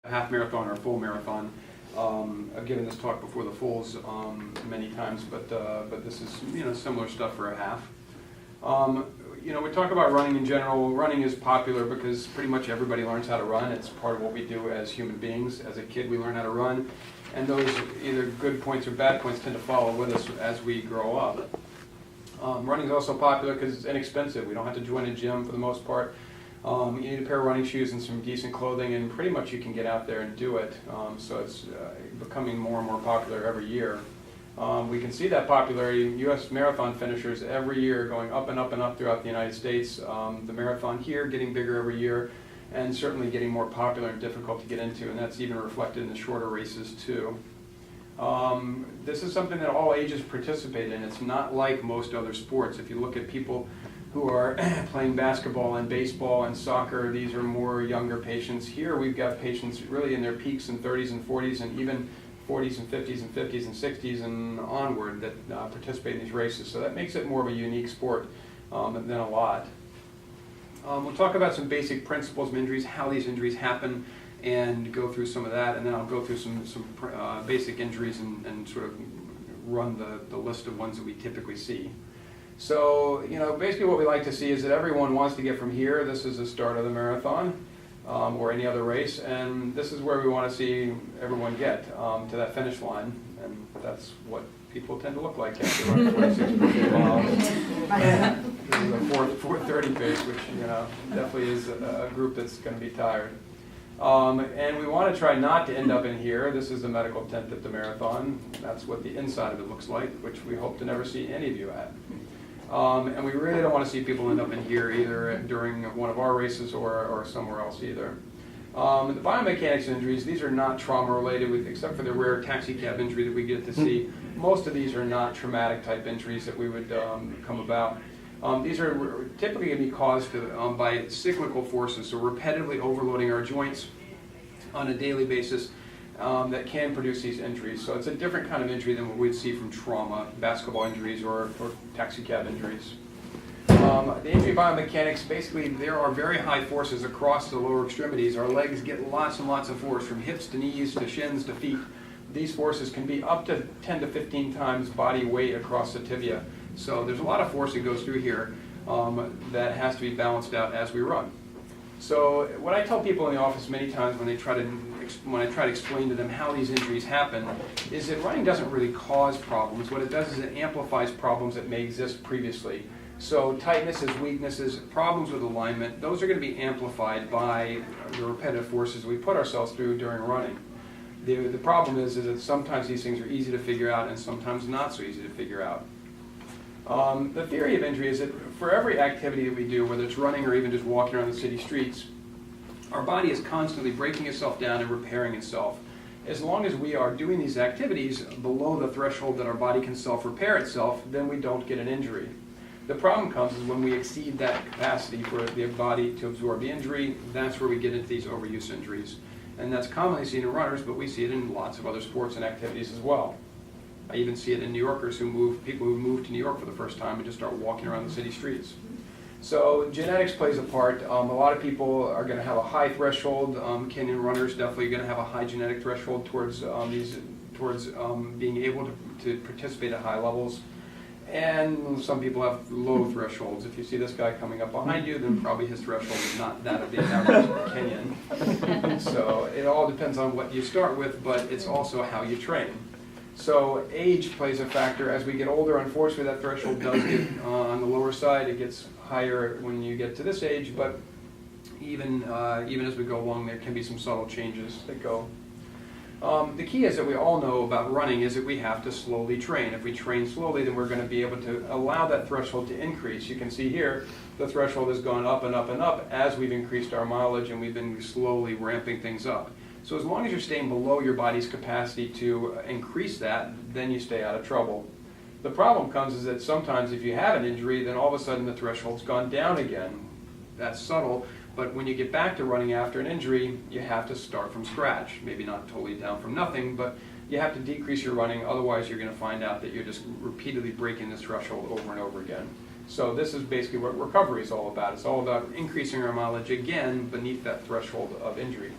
a half marathon or a full marathon. I've given this talk before the fulls many times, but this is similar stuff for a half. We talk about running in general. Running is popular because pretty much everybody learns how to run. It's part of what we do as human beings. As a kid, we learn how to run, and those either good points or bad points tend to follow with us as we grow up. Running is also popular because it's inexpensive. We don't have to join a gym for the most part. You need a pair of running shoes and some decent clothing, and pretty much you can get out there and do it. So it's becoming more and more popular every year. We can see that popularity. U.S. marathon finishers every year going up and up and up throughout the United States. The marathon here getting bigger every year, and certainly getting more popular and difficult to get into, and that's even reflected in the shorter races too. This is something that all ages participate in. It's not like most other sports. If you look at people who are playing basketball and baseball and soccer, these are more younger patients. Here we've got patients really in their peaks in 30s and 40s and even 40s and 50s and 50s and 60s and onward that participate in these races. So that makes it more of a unique sport than a lot. We'll talk about some basic principles of injuries, how these injuries happen, and go through some of that, and then I'll go through some basic injuries and sort of run the list of ones that we typically see. So, basically what we like to see is that everyone wants to get from here. This is the start of the marathon or any other race, and this is where we want to see everyone get to that finish line, and that's what people tend to look like after running 46 miles. The 4:30 pace, which definitely is a group that's going to be tired. And we want to try not to end up in here. This is the medical tent at the marathon. That's what the inside of it looks like, which we hope to never see any of you at. And we really don't want to see people end up in here either during one of our races or somewhere else either. The biomechanics injuries, these are not trauma related, except for the rare taxi cab injury that we get to see. Most of these are not traumatic type injuries that we would come about. These are typically going to be caused by cyclical forces, so repetitively overloading our joints on a daily basis that can produce these injuries. So it's a different kind of injury than what we'd see from trauma, basketball injuries, or taxi cab injuries. The injury biomechanics, basically there are very high forces across the lower extremities. Our legs get lots and lots of force from hips to knees to shins to feet. These forces can be up to 10 to 15 times body weight across the tibia. So there's a lot of force that goes through here that has to be balanced out as we run. So what I tell people in the office many times when I try to explain to them how these injuries happen is that running doesn't really cause problems. What it does is it amplifies problems that may exist previously. So tightnesses, weaknesses, problems with alignment, those are going to be amplified by the repetitive forces we put ourselves through during running. The problem is that sometimes these things are easy to figure out and sometimes not so easy to figure out. The theory of injury is that for every activity that we do, whether it's running or even just walking around the city streets, our body is constantly breaking itself down and repairing itself. As long as we are doing these activities below the threshold that our body can self-repair itself, then we don't get an injury. The problem comes is when we exceed that capacity for the body to absorb the injury, that's where we get into these overuse injuries. And that's commonly seen in runners, but we see it in lots of other sports and activities as well. I even see it in New Yorkers people who move to New York for the first time and just start walking around the city streets. So genetics plays a part. A lot of people are going to have a high threshold. Kenyan runners definitely going to have a high genetic threshold towards being able to participate at high levels. And some people have low thresholds. If you see this guy coming up behind you, then probably his threshold is not that of the average Kenyan. So it all depends on what you start with, but it's also how you train. So age plays a factor. As we get older, unfortunately, that threshold does get on the lower side. It gets higher when you get to this age, but even as we go along, there can be some subtle changes that go. The key is that we all know about running is that we have to slowly train. If we train slowly, then we're going to be able to allow that threshold to increase. You can see here, the threshold has gone up and up and up as we've increased our mileage and we've been slowly ramping things up. So as long as you're staying below your body's capacity to increase that, then you stay out of trouble. The problem comes is that sometimes if you have an injury, then all of a sudden the threshold's gone down again. That's subtle, but when you get back to running after an injury, you have to start from scratch. Maybe not totally down from nothing, but you have to decrease your running, otherwise you're going to find out that you're just repeatedly breaking this threshold over and over again. So this is basically what recovery is all about. It's all about increasing our mileage again beneath that threshold of injury.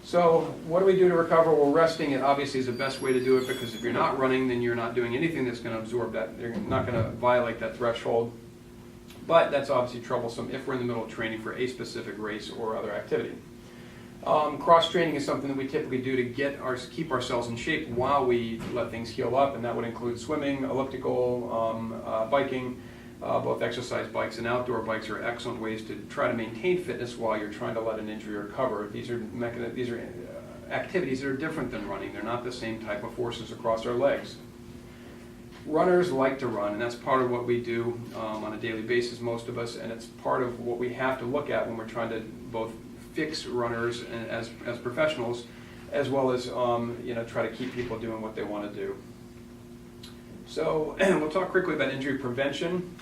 So what do we do to recover? Well, resting it obviously is the best way to do it, because if you're not running, then you're not doing anything that's going to absorb that. You're not going to violate that threshold. But that's obviously troublesome if we're in the middle of training for a specific race or other activity. Cross-training is something that we typically do to keep ourselves in shape while we let things heal up, and that would include swimming, elliptical, biking. Both exercise bikes and outdoor bikes are excellent ways to try to maintain fitness while you're trying to let an injury recover. These are activities that are different than running. They're not the same type of forces across our legs. Runners like to run, and that's part of what we do on a daily basis, most of us, and it's part of what we have to look at when we're trying to both fix runners as professionals, as well as try to keep people doing what they want to do. So we'll talk quickly about injury prevention.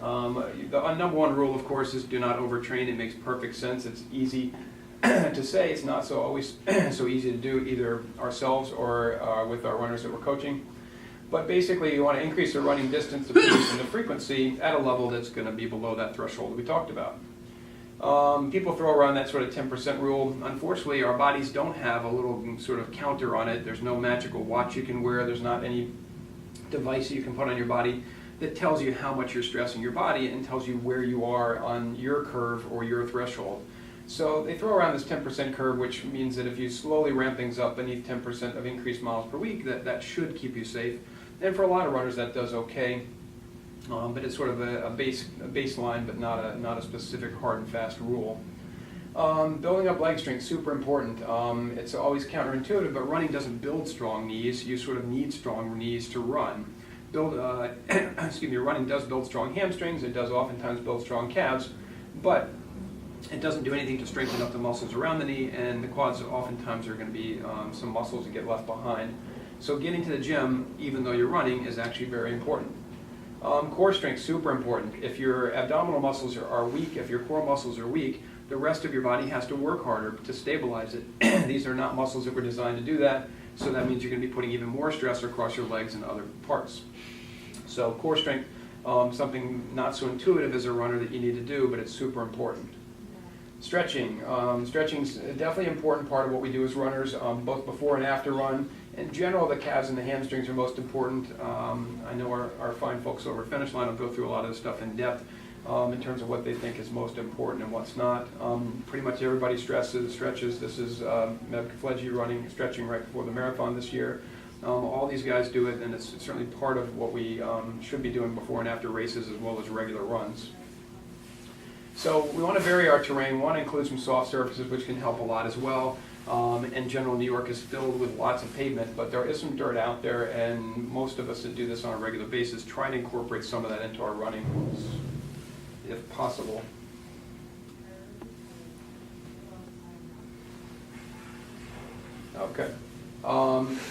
The number one rule, of course, is do not overtrain. It makes perfect sense. It's easy to say. It's not always so easy to do, either ourselves or with our runners that we're coaching. But basically, you want to increase the running distance, the pace, and the frequency at a level that's going to be below that threshold we talked about. People throw around that sort of 10% rule. Unfortunately, our bodies don't have a little sort of counter on it. There's no magical watch you can wear. There's not any device that you can put on your body that tells you how much you're stressing your body and tells you where you are on your curve or your threshold. So they throw around this 10% curve, which means that if you slowly ramp things up beneath 10% of increased miles per week, that should keep you safe. And for a lot of runners, that does okay. But it's sort of a baseline, but not a specific hard and fast rule. Building up leg strength, super important. It's always counterintuitive, but running doesn't build strong knees. You sort of need strong knees to run. Running does build strong hamstrings. It does oftentimes build strong calves, but it doesn't do anything to strengthen up the muscles around the knee, and the quads oftentimes are going to be some muscles that get left behind. So getting to the gym, even though you're running, is actually very important. Core strength, super important. If your abdominal muscles are weak, if your core muscles are weak, the rest of your body has to work harder to stabilize it. These are not muscles that were designed to do that, so that means you're going to be putting even more stress across your legs and other parts. So core strength, something not so intuitive as a runner that you need to do, but it's super important. Stretching. Stretching's definitely an important part of what we do as runners, both before and after run. In general, the calves and the hamstrings are most important. I know our fine folks over at Finish Line will go through a lot of this stuff in depth in terms of what they think is most important and what's not. Pretty much everybody stretches. This is Meb Keflegi stretching right before the marathon this year. All these guys do it, and it's certainly part of what we should be doing before and after races, as well as regular runs. So we want to vary our terrain. We want to include some soft surfaces, which can help a lot as well. In general, New York is filled with lots of pavement, but there is some dirt out there, and most of us that do this on a regular basis try to incorporate some of that into our running rules, if possible. Okay.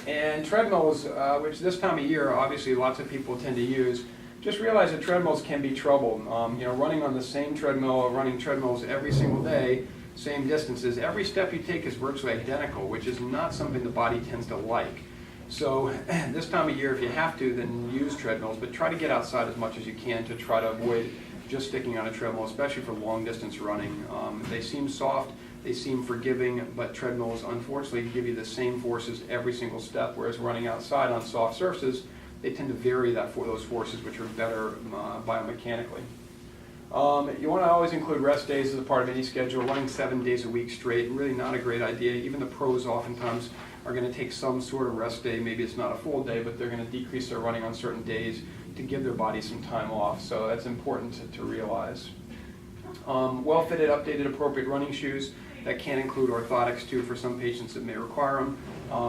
And treadmills, which this time of year, obviously lots of people tend to use. Just realize that treadmills can be trouble. Running on the same treadmill or running treadmills every single day, same distances, every step you take is virtually identical, which is not something the body tends to like. So this time of year, if you have to, then use treadmills, but try to get outside as much as you can to try to avoid just sticking on a treadmill, especially for long distance running. They seem soft, they seem forgiving, but treadmills unfortunately give you the same forces every single step, whereas running outside on soft surfaces, they tend to vary those forces, which are better biomechanically. You want to always include rest days as a part of any schedule. Running 7 days a week straight, really not a great idea. Even the pros oftentimes are going to take some sort of rest day. Maybe it's not a full day, but they're going to decrease their running on certain days to give their body some time off. So that's important to realize. Well-fitted, updated, appropriate running shoes. That can include orthotics too for some patients that may require them.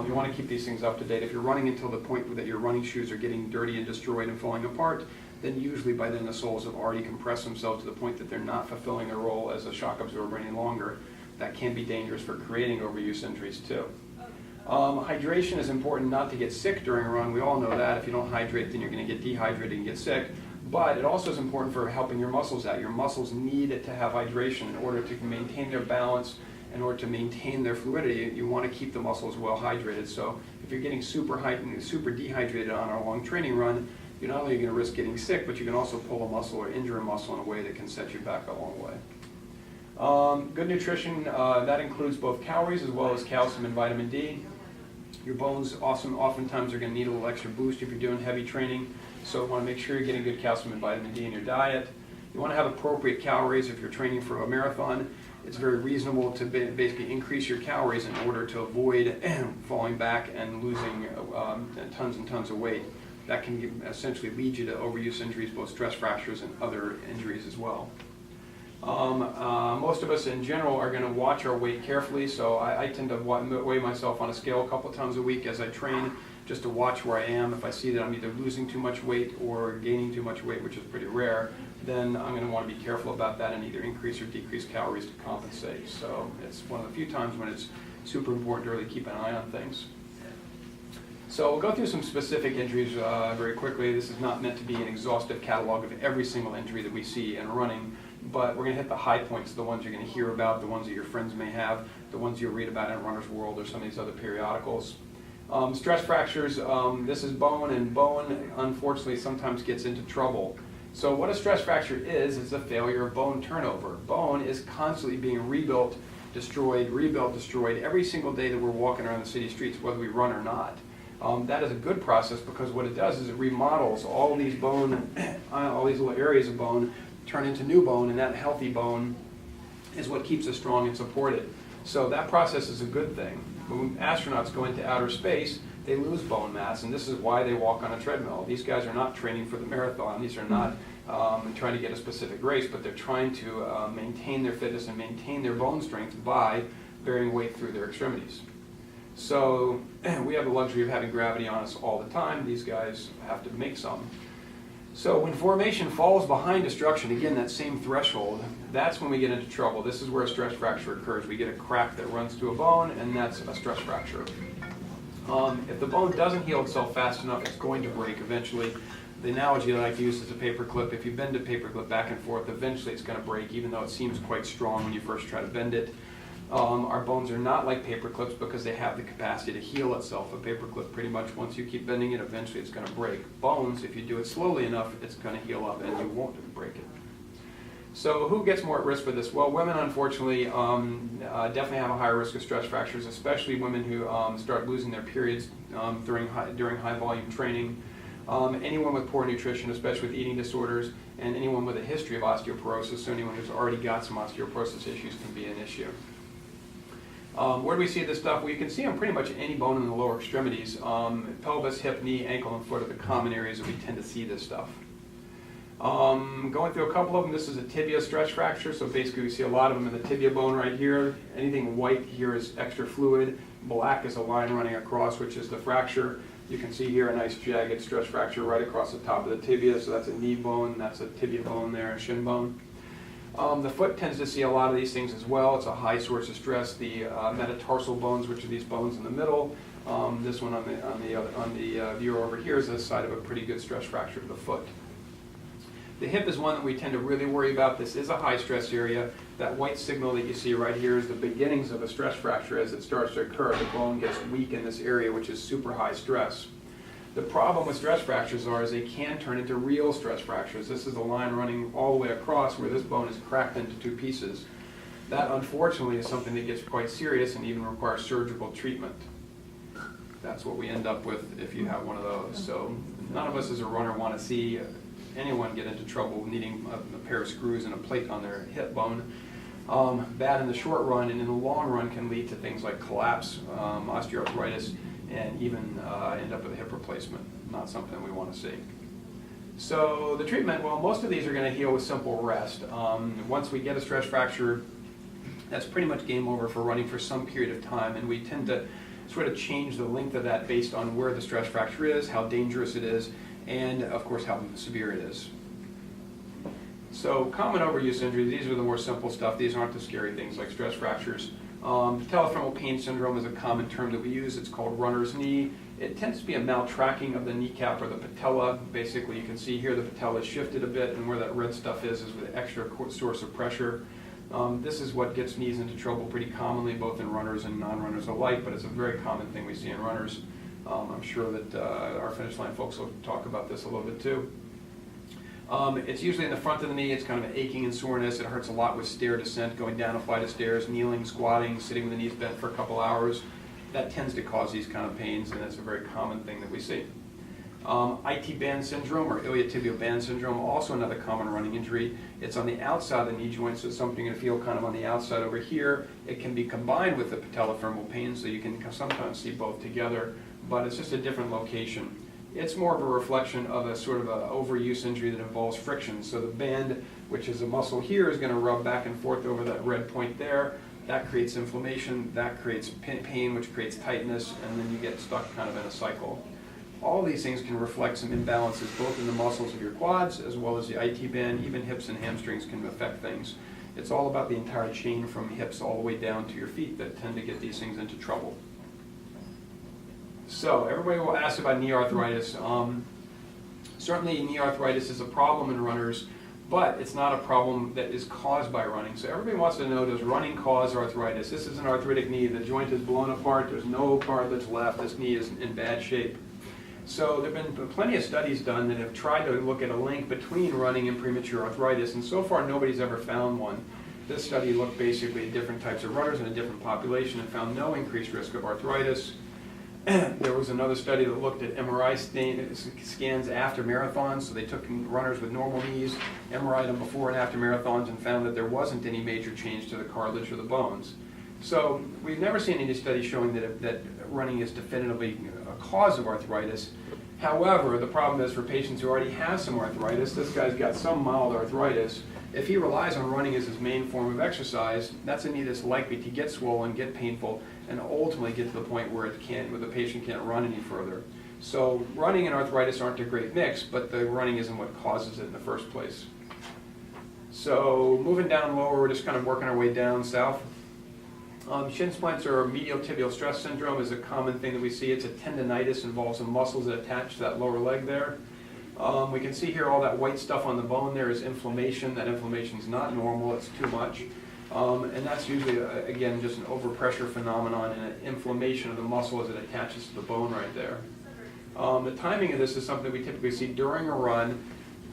You want to keep these things up to date. If you're running until the point that your running shoes are getting dirty and destroyed and falling apart, then usually by then the soles have already compressed themselves to the point that they're not fulfilling their role as a shock absorber any longer. That can be dangerous for creating overuse injuries too. Hydration is important, not to get sick during a run. We all know that. If you don't hydrate, then you're going to get dehydrated and get sick. But it also is important for helping your muscles out. Your muscles need it to have hydration in order to maintain their balance, in order to maintain their fluidity. You want to keep the muscles well hydrated. So if you're getting super dehydrated on a long training run, you're not only going to risk getting sick, but you can also pull a muscle or injure a muscle in a way that can set you back a long way. Good nutrition, that includes both calories as well as calcium and vitamin D. Your bones oftentimes are going to need a little extra boost if you're doing heavy training, so you want to make sure you're getting good calcium and vitamin D in your diet. You want to have appropriate calories if you're training for a marathon. It's very reasonable to basically increase your calories in order to avoid falling back and losing tons and tons of weight. That can essentially lead you to overuse injuries, both stress fractures and other injuries as well. Most of us in general are going to watch our weight carefully, so I tend to weigh myself on a scale a couple times a week as I train, just to watch where I am. If I see that I'm either losing too much weight or gaining too much weight, which is pretty rare, then I'm going to want to be careful about that and either increase or decrease calories to compensate. So it's one of the few times when it's super important to really keep an eye on things. So we'll go through some specific injuries very quickly. This is not meant to be an exhaustive catalog of every single injury that we see in running, but we're going to hit the high points, the ones you're going to hear about, the ones that your friends may have, the ones you'll read about in Runner's World or some of these other periodicals. Stress fractures, this is bone, and bone unfortunately sometimes gets into trouble. So what a stress fracture is a failure of bone turnover. Bone is constantly being rebuilt, destroyed, every single day that we're walking around the city streets, whether we run or not. That is a good process because what it does is it remodels all these bone, all these little areas of bone turn into new bone, and that healthy bone is what keeps us strong and supported. So that process is a good thing. When astronauts go into outer space, they lose bone mass, and this is why they walk on a treadmill. These guys are not training for the marathon. These are not trying to get a specific race, but they're trying to maintain their fitness and maintain their bone strength by bearing weight through their extremities. So we have the luxury of having gravity on us all the time. These guys have to make some. So when formation falls behind destruction, again, that same threshold, that's when we get into trouble. This is where a stress fracture occurs. We get a crack that runs through a bone, and that's a stress fracture. If the bone doesn't heal itself fast enough, it's going to break eventually. The analogy that I like to use is a paper clip. If you bend a paper clip back and forth, eventually it's going to break, even though it seems quite strong when you first try to bend it. Our bones are not like paper clips because they have the capacity to heal itself. A paper clip, pretty much, once you keep bending it, eventually it's going to break. Bones, if you do it slowly enough, it's going to heal up and you won't break it. So who gets more at risk for this? Well, women, unfortunately, definitely have a higher risk of stress fractures, especially women who start losing their periods during high volume training. Anyone with poor nutrition, especially with eating disorders, and anyone with a history of osteoporosis, so anyone who's already got some osteoporosis issues can be an issue. Where do we see this stuff? Well, you can see on pretty much any bone in the lower extremities. Pelvis, hip, knee, ankle, and foot are the common areas that we tend to see this stuff. Going through a couple of them, this is a tibia stress fracture, so basically we see a lot of them in the tibia bone right here. Anything white here is extra fluid. Black is a line running across, which is the fracture. You can see here a nice jagged stress fracture right across the top of the tibia, so that's a knee bone, that's a tibia bone there, a shin bone. The foot tends to see a lot of these things as well. It's a high source of stress. The metatarsal bones, which are these bones in the middle. This one on the viewer over here is the side of a pretty good stress fracture to the foot. The hip is one that we tend to really worry about. This is a high stress area. That white signal that you see right here is the beginnings of a stress fracture. As it starts to occur, the bone gets weak in this area, which is super high stress. The problem with stress fractures is they can turn into real stress fractures. This is a line running all the way across where this bone is cracked into two pieces. That, unfortunately, is something that gets quite serious and even requires surgical treatment. That's what we end up with if you have one of those. So none of us as a runner want to see anyone get into trouble needing a pair of screws and a plate on their hip bone. Bad in the short run, and in the long run can lead to things like collapse, osteoarthritis, and even end up with a hip replacement. Not something we want to see. So the treatment, well, most of these are going to heal with simple rest. Once we get a stress fracture, that's pretty much game over for running for some period of time, and we tend to sort of change the length of that based on where the stress fracture is, how dangerous it is, and of course how severe it is. So common overuse injuries, these are the more simple stuff. These aren't the scary things like stress fractures. Patellofemoral pain syndrome is a common term that we use. It's called runner's knee. It tends to be a maltracking of the kneecap or the patella. Basically, you can see here the patella is shifted a bit, and where that red stuff is with extra source of pressure. This is what gets knees into trouble pretty commonly, both in runners and non-runners alike, but it's a very common thing we see in runners. I'm sure that our finish line folks will talk about this a little bit too. It's usually in the front of the knee. It's kind of an aching and soreness. It hurts a lot with stair descent, going down a flight of stairs, kneeling, squatting, sitting with the knees bent for a couple hours. That tends to cause these kind of pains, and it's a very common thing that we see. IT band syndrome, or iliotibial band syndrome, also another common running injury. It's on the outside of the knee joint, so it's something you're going to feel kind of on the outside over here. It can be combined with the patellofemoral pain, so you can sometimes see both together, but it's just a different location. It's more of a reflection of a sort of an overuse injury that involves friction. So the band, which is a muscle here, is going to rub back and forth over that red point there. That creates inflammation, that creates pain, which creates tightness, and then you get stuck kind of in a cycle. All these things can reflect some imbalances both in the muscles of your quads as well as the IT band. Even hips and hamstrings can affect things. It's all about the entire chain from hips all the way down to your feet that tend to get these things into trouble. So everybody will ask about knee arthritis. Certainly knee arthritis is a problem in runners, but it's not a problem that is caused by running. So everybody wants to know, does running cause arthritis? This is an arthritic knee. The joint is blown apart. There's no cartilage left. This knee is in bad shape. So there have been plenty of studies done that have tried to look at a link between running and premature arthritis, and so far nobody's ever found one. This study looked basically at different types of runners in a different population and found no increased risk of arthritis. There was another study that looked at MRI scans after marathons, so they took runners with normal knees, MRI'd them before and after marathons, and found that there wasn't any major change to the cartilage or the bones. So we've never seen any studies showing that running is definitively a cause of arthritis. However, the problem is for patients who already have some arthritis, this guy's got some mild arthritis. If he relies on running as his main form of exercise, that's a knee that's likely to get swollen, get painful, and ultimately get to the point where the patient can't run any further. So running and arthritis aren't a great mix, but the running isn't what causes it in the first place. So moving down lower, we're just kind of working our way down south. Shin splints or medial tibial stress syndrome is a common thing that we see. It's a tendinitis, involves some muscles that attach to that lower leg there. We can see here all that white stuff on the bone there is inflammation. That inflammation is not normal, it's too much. And that's usually, again, just an overpressure phenomenon and an inflammation of the muscle as it attaches to the bone right there. The timing of this is something we typically see during a run,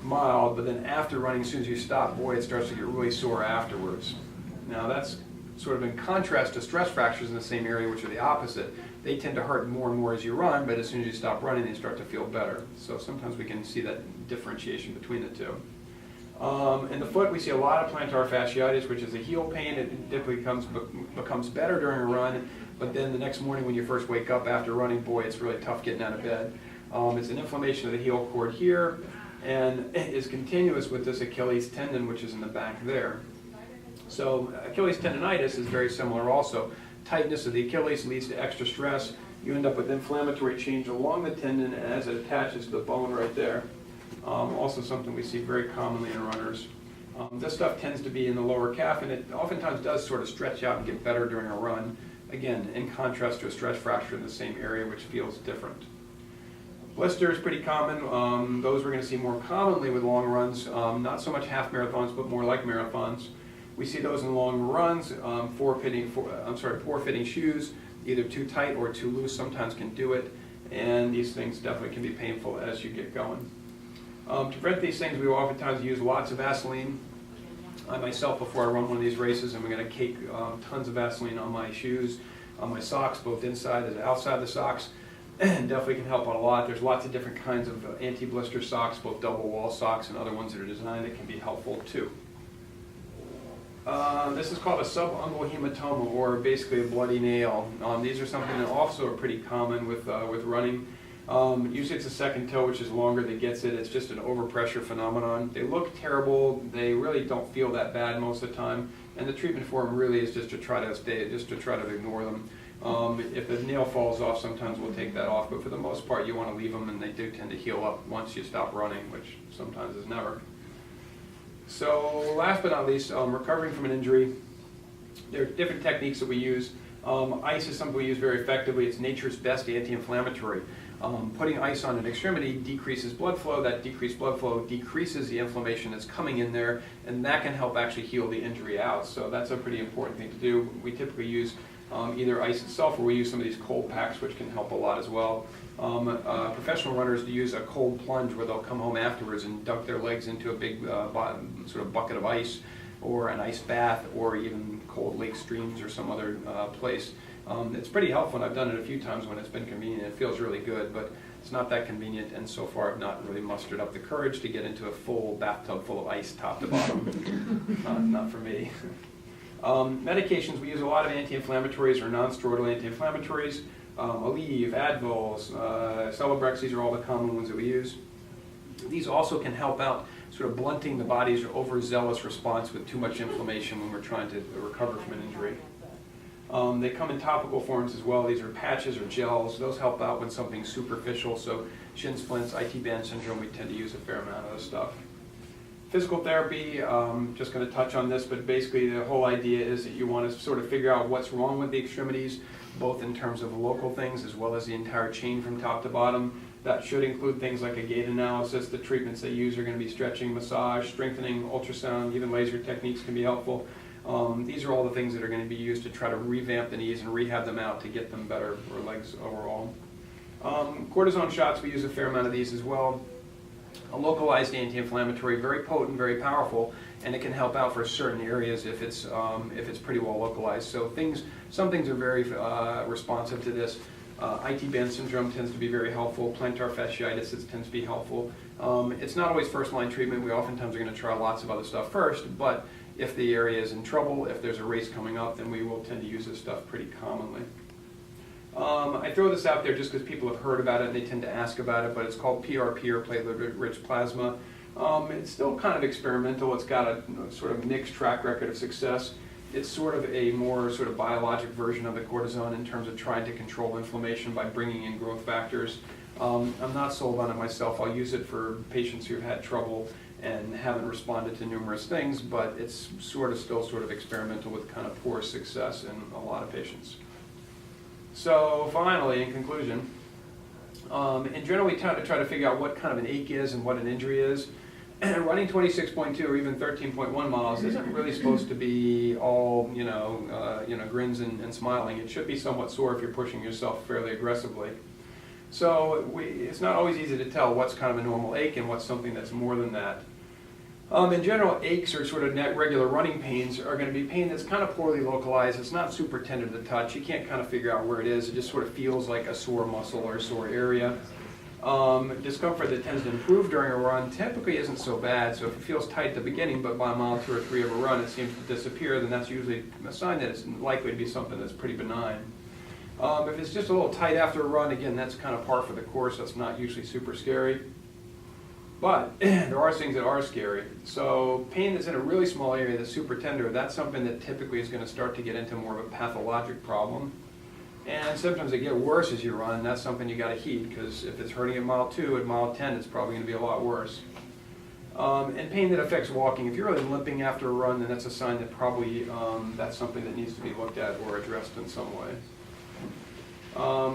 mild, but then after running, as soon as you stop, boy, it starts to get really sore afterwards. Now that's sort of in contrast to stress fractures in the same area, which are the opposite. They tend to hurt more and more as you run, but as soon as you stop running, they start to feel better. So sometimes we can see that differentiation between the two. In the foot, we see a lot of plantar fasciitis, which is a heel pain. It typically becomes better during a run, but then the next morning when you first wake up after running, boy, it's really tough getting out of bed. It's an inflammation of the heel cord here, and it is continuous with this Achilles tendon, which is in the back there. So Achilles tendonitis is very similar also. Tightness of the Achilles leads to extra stress. You end up with inflammatory change along the tendon as it attaches to the bone right there. Also something we see very commonly in runners. This stuff tends to be in the lower calf, and it oftentimes does sort of stretch out and get better during a run. Again, in contrast to a stress fracture in the same area, which feels different. Blister is pretty common. Those we're going to see more commonly with long runs. Not so much half marathons, but more like marathons. We see those in long runs. Poor fitting shoes, either too tight or too loose, sometimes can do it. And these things definitely can be painful as you get going. To prevent these things, we will oftentimes use lots of Vaseline. I myself, before I run one of these races, I'm going to cake tons of Vaseline on my shoes, on my socks, both inside and outside the socks. And definitely can help out a lot. There's lots of different kinds of anti-blister socks, both double wall socks and other ones that are designed that can be helpful too. This is called a subungual hematoma, or basically a bloody nail. These are something that also are pretty common with running. Usually it's a second toe, which is longer, that gets it. It's just an overpressure phenomenon. They look terrible. They really don't feel that bad most of the time. And the treatment for them really is just to try to ignore them. If the nail falls off, sometimes we'll take that off. But for the most part, you want to leave them, and they do tend to heal up once you stop running, which sometimes is never. So last but not least, recovering from an injury. There are different techniques that we use. Ice is something we use very effectively. It's nature's best anti-inflammatory. Putting ice on an extremity decreases blood flow. That decreased blood flow decreases the inflammation that's coming in there, and that can help actually heal the injury out. So that's a pretty important thing to do. We typically use either ice itself, or we use some of these cold packs, which can help a lot as well. Professional runners use a cold plunge where they'll come home afterwards and dunk their legs into a big sort of bucket of ice, or an ice bath, or even cold lake streams or some other place. It's pretty helpful, and I've done it a few times when it's been convenient. It feels really good, but it's not that convenient, and so far I've not really mustered up the courage to get into a full bathtub full of ice top to bottom. Not for me. Medications, we use a lot of anti-inflammatories or non-steroidal anti-inflammatories. Aleve, Advils, Celebrex, these are all the common ones that we use. These also can help out sort of blunting the body's overzealous response with too much inflammation when we're trying to recover from an injury. They come in topical forms as well. These are patches or gels. Those help out when something's superficial, so shin splints, IT band syndrome, we tend to use a fair amount of this stuff. Physical therapy, just going to touch on this, but basically the whole idea is that you want to sort of figure out what's wrong with the extremities, both in terms of local things as well as the entire chain from top to bottom. That should include things like a gait analysis. The treatments they use are going to be stretching, massage, strengthening, ultrasound, even laser techniques can be helpful. These are all the things that are going to be used to try to revamp the knees and rehab them out to get them better, or legs overall. Cortisone shots, we use a fair amount of these as well. A localized anti-inflammatory, very potent, very powerful, and it can help out for certain areas if it's pretty well localized. So some things are very responsive to this. IT band syndrome tends to be very helpful. Plantar fasciitis tends to be helpful. It's not always first-line treatment. We oftentimes are going to try lots of other stuff first, but if the area is in trouble, if there's a race coming up, then we will tend to use this stuff pretty commonly. I throw this out there just because people have heard about it and they tend to ask about it, but it's called PRP, or platelet-rich plasma. It's still kind of experimental. It's got a sort of mixed track record of success. It's sort of a more sort of biologic version of the cortisone in terms of trying to control inflammation by bringing in growth factors. I'm not sold on it myself. I'll use it for patients who've had trouble and haven't responded to numerous things, but it's still sort of experimental with kind of poor success in a lot of patients. So finally, in conclusion, in general we try to figure out what kind of an ache is and what an injury is. Running 26.2 or even 13.1 miles isn't really supposed to be all grins and smiling. It should be somewhat sore if you're pushing yourself fairly aggressively. So it's not always easy to tell what's kind of a normal ache and what's something that's more than that. In general, aches or sort of regular running pains are going to be pain that's kind of poorly localized. It's not super tender to touch. You can't kind of figure out where it is. It just sort of feels like a sore muscle or a sore area. Discomfort that tends to improve during a run typically isn't so bad. So if it feels tight at the beginning, but by mile 2 or 3 of a run it seems to disappear, then that's usually a sign that it's likely to be something that's pretty benign. If it's just a little tight after a run, again, that's kind of par for the course. That's not usually super scary. But there are things that are scary. So pain that's in a really small area that's super tender, that's something that typically is going to start to get into more of a pathologic problem. And symptoms that get worse as you run, that's something you got to heed, because if it's hurting at mile 2, at mile 10, it's probably going to be a lot worse. And pain that affects walking. If you're really limping after a run, then that's a sign that probably that's something that needs to be looked at or addressed in some way.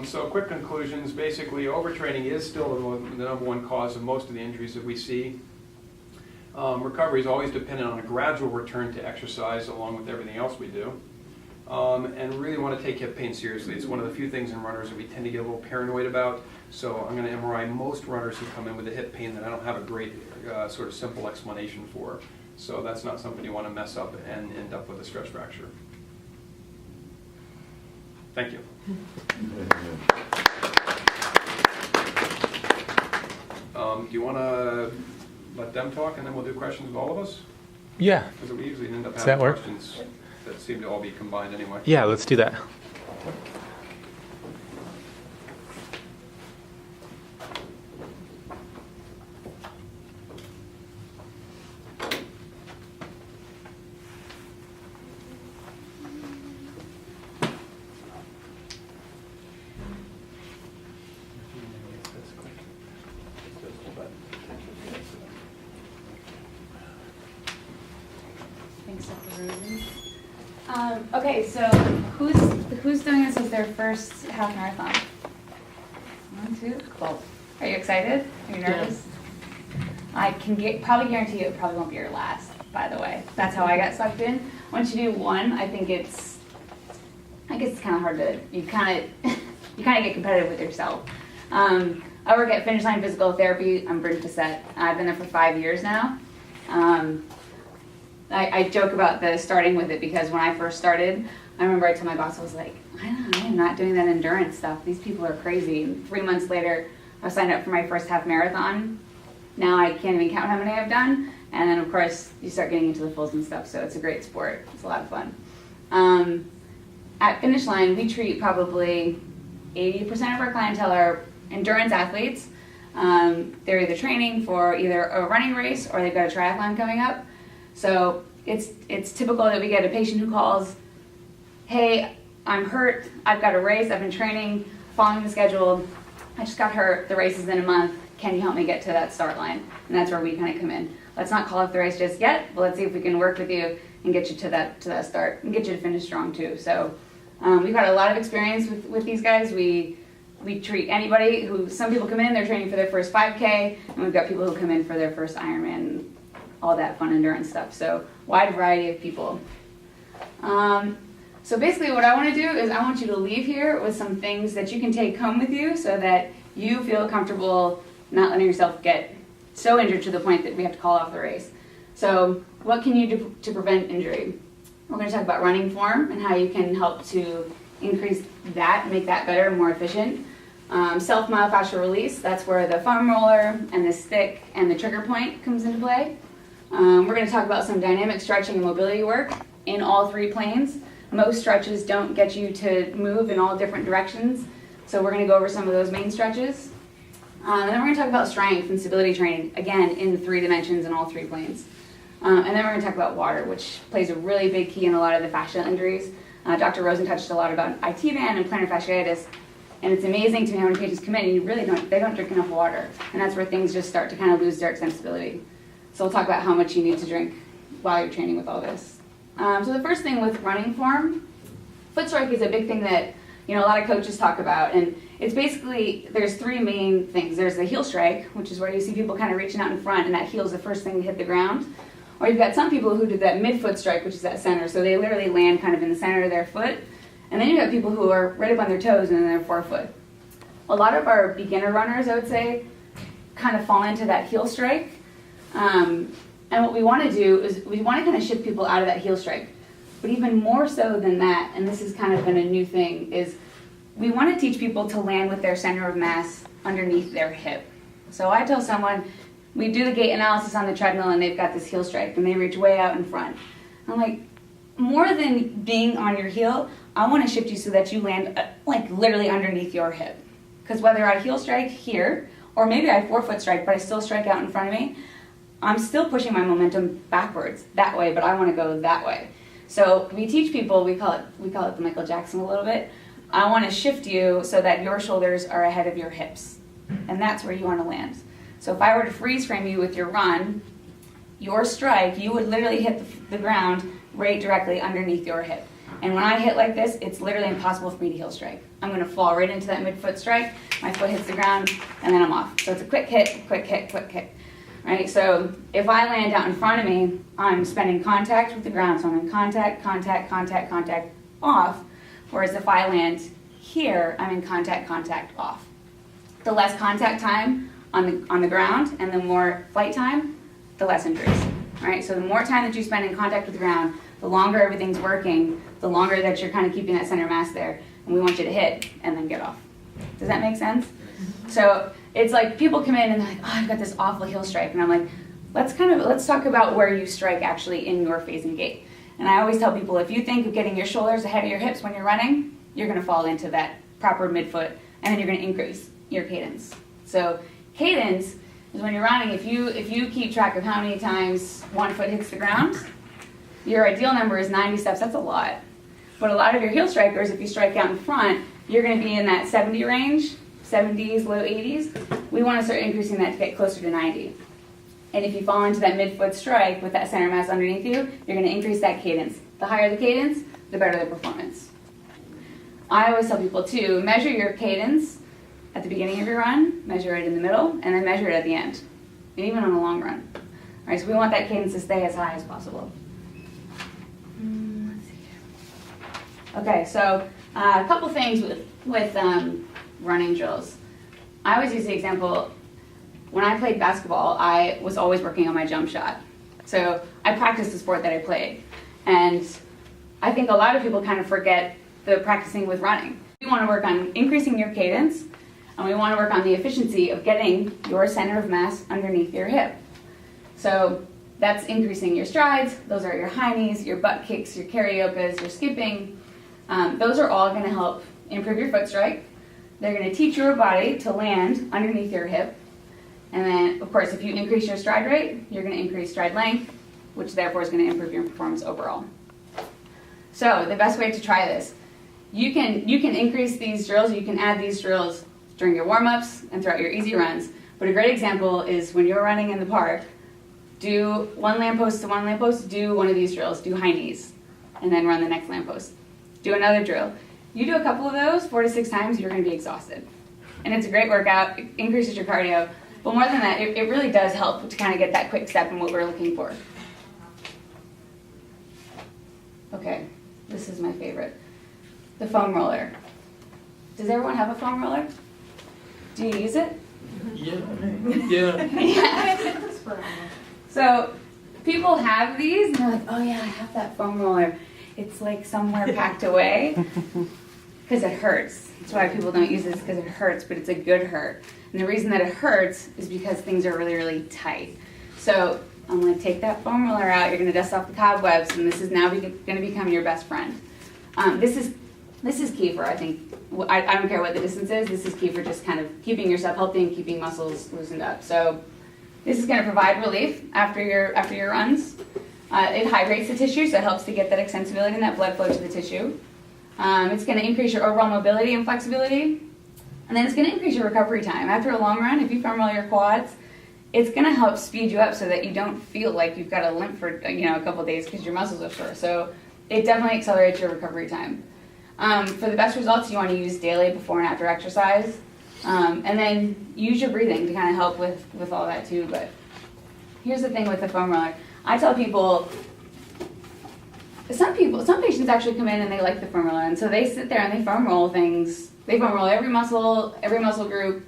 So quick conclusions. Basically, overtraining is still the number one cause of most of the injuries that we see. Recovery is always dependent on a gradual return to exercise along with everything else we do. And really want to take hip pain seriously. It's one of the few things in runners that we tend to get a little paranoid about. So I'm going to MRI most runners who come in with a hip pain that I don't have a great sort of simple explanation for. So that's not something you want to mess up and end up with a stress fracture. Thank you. Do you want to let them talk and then we'll do questions with all of us? Yeah. Because we usually end up Does having that work? questions that seem to all be combined anyway. Yeah, let's do that. Thanks, Dr. Rosen. Okay, so who's doing this as their first half marathon? 1, 2, cool. Are you excited? Are you nervous? I can probably guarantee you it probably won't be your last, by the way. That's how I got sucked in. Once you do one, I think it's I guess it's kind of hard to, you kind of get competitive with yourself. I work at Finish Line Physical Therapy. I'm Bryn Passette. I've been there for 5 years now. I joke about the starting with it because when I first started, I remember I told my boss, I was like, I am not doing that endurance stuff. These people are crazy. And 3 months later, I signed up for my first half marathon. Now I can't even count how many I've done. And then of course, you start getting into the fulls and stuff, so it's a great sport. It's a lot of fun. At Finish Line, we treat probably 80% of our clientele are endurance athletes. They're either training for either a running race or they've got a triathlon coming up. So it's typical that we get a patient who calls, hey, I'm hurt, I've got a race, I've been training, following the schedule, I just got hurt, the race is in a month, can you help me get to that start line? And that's where we kind of come in. Let's not call off the race just yet, but let's see if we can work with you and get you to that start and get you to finish strong too. So we've had a lot of experience with these guys. We treat anybody who, some people come in, they're training for their first 5K, and we've got people who come in for their first Ironman, all that fun endurance stuff. So wide variety of people. So basically what I want to do is I want you to leave here with some things that you can take home with you so that you feel comfortable not letting yourself get so injured to the point that we have to call off the race. So what can you do to prevent injury? We're going to talk about running form and how you can help to increase that, make that better and more efficient. Self-myofascial release, that's where the foam roller and the stick and the trigger point comes into play. We're going to talk about some dynamic stretching and mobility work in all 3 planes. Most stretches don't get you to move in all different directions, so we're going to go over some of those main stretches. And then we're going to talk about strength and stability training, again, in 3 dimensions in all 3 planes. And then we're going to talk about water, which plays a really big key in a lot of the fascial injuries. Dr. Rosen touched a lot about IT band and plantar fasciitis, and it's amazing to me how many patients come in and they don't drink enough water, and that's where things just start to kind of lose their extensibility. So we'll talk about how much you need to drink while you're training with all this. So the first thing with running form, foot strike is a big thing that a lot of coaches talk about, and it's basically, there's 3 main things. There's the heel strike, which is where you see people kind of reaching out in front, and that heel is the first thing to hit the ground. Or you've got some people who do that midfoot strike, which is that center, so they literally land kind of in the center of their foot. And then you've got people who are right up on their toes and in their forefoot. A lot of our beginner runners, I would say, kind of fall into that heel strike. And what we want to do is we want to kind of shift people out of that heel strike. But even more so than that, and this has kind of been a new thing, is we want to teach people to land with their center of mass underneath their hip. So I tell someone, we do the gait analysis on the treadmill and they've got this heel strike and they reach way out in front. I'm like, more than being on your heel, I want to shift you so that you land like literally underneath your hip. Because whether I heel strike here, or maybe I forefoot strike, but I still strike out in front of me, I'm still pushing my momentum backwards that way, but I want to go that way. So we teach people, we call it the Michael Jackson a little bit. I want to shift you so that your shoulders are ahead of your hips. And that's where you want to land. So if I were to freeze frame you with your run, your strike, you would literally hit the ground right directly underneath your hip. And when I hit like this, it's literally impossible for me to heel strike. I'm going to fall right into that midfoot strike, my foot hits the ground, and then I'm off. So it's a quick hit, quick hit, quick hit. Right? So if I land out in front of me, I'm spending contact with the ground. So I'm in contact, contact, contact, contact, off. Whereas if I land here, I'm in contact, contact, off. The less contact time on the ground and the more flight time, the less injuries. Right? So the more time that you spend in contact with the ground, the longer everything's working, the longer that you're kind of keeping that center mass there. And we want you to hit and then get off. Does that make sense? So it's like people come in and they're like, oh, I've got this awful heel strike. And I'm like, let's talk about where you strike actually in your phasing gait. And I always tell people, if you think of getting your shoulders ahead of your hips when you're running, you're going to fall into that proper midfoot, and then you're going to increase your cadence. So cadence is when you're running, if you keep track of how many times one foot hits the ground, your ideal number is 90 steps. That's a lot. But a lot of your heel strikers, if you strike out in front, you're going to be in that 70 range, 70s, low 80s. We want to start increasing that to get closer to 90. And if you fall into that midfoot strike with that center mass underneath you, you're going to increase that cadence. The higher the cadence, the better the performance. I always tell people to measure your cadence at the beginning of your run, measure it in the middle, and then measure it at the end, and even on a long run. All right, so we want that cadence to stay as high as possible. Let's see here. Okay, so a couple things with running drills. I always use the example, when I played basketball, I was always working on my jump shot. So I practiced the sport that I played. And I think a lot of people kind of forget the practicing with running. We want to work on increasing your cadence, and we want to work on the efficiency of getting your center of mass underneath your hip. So that's increasing your strides. Those are your high knees, your butt kicks, your cariokas, your skipping. Those are all going to help improve your foot strike. They're going to teach your body to land underneath your hip. And then, of course, if you increase your stride rate, you're going to increase stride length, which therefore is going to improve your performance overall. So the best way to try this, you can increase these drills, you can add these drills during your warm-ups and throughout your easy runs. But a great example is when you're running in the park, do one lamppost to one lamppost, do one of these drills, do high knees, and then run the next lamppost. Do another drill. You do a couple of those, 4 to 6 times, you're going to be exhausted. And it's a great workout, it increases your cardio, but more than that, it really does help to kind of get that quick step in what we're looking for. Okay, this is my favorite. The foam roller. Does everyone have a foam roller? Do you use it? Yeah. So people have these and they're like, oh yeah, I have that foam roller. It's like somewhere packed away because it hurts. That's why people don't use this, because it hurts, but it's a good hurt. And the reason that it hurts is because things are really, really tight. So I'm going to take that foam roller out. You're going to dust off the cobwebs, and this is now going to become your best friend. This is key for, I think, I don't care what the distance is, this is key for just kind of keeping yourself healthy and keeping muscles loosened up. So this is going to provide relief after your runs. It hydrates the tissue, so it helps to get that extensibility and that blood flow to the tissue. It's going to increase your overall mobility and flexibility. And then it's going to increase your recovery time. After a long run, if you foam roll your quads, it's going to help speed you up so that you don't feel like you've got to limp for a couple of days because your muscles are sore. So it definitely accelerates your recovery time. For the best results, you want to use daily before and after exercise. And then use your breathing to kind of help with all that too. But here's the thing with the foam roller. I tell people, some patients actually come in and they like the foam roller, and so they sit there and they foam roll things. They foam roll every muscle group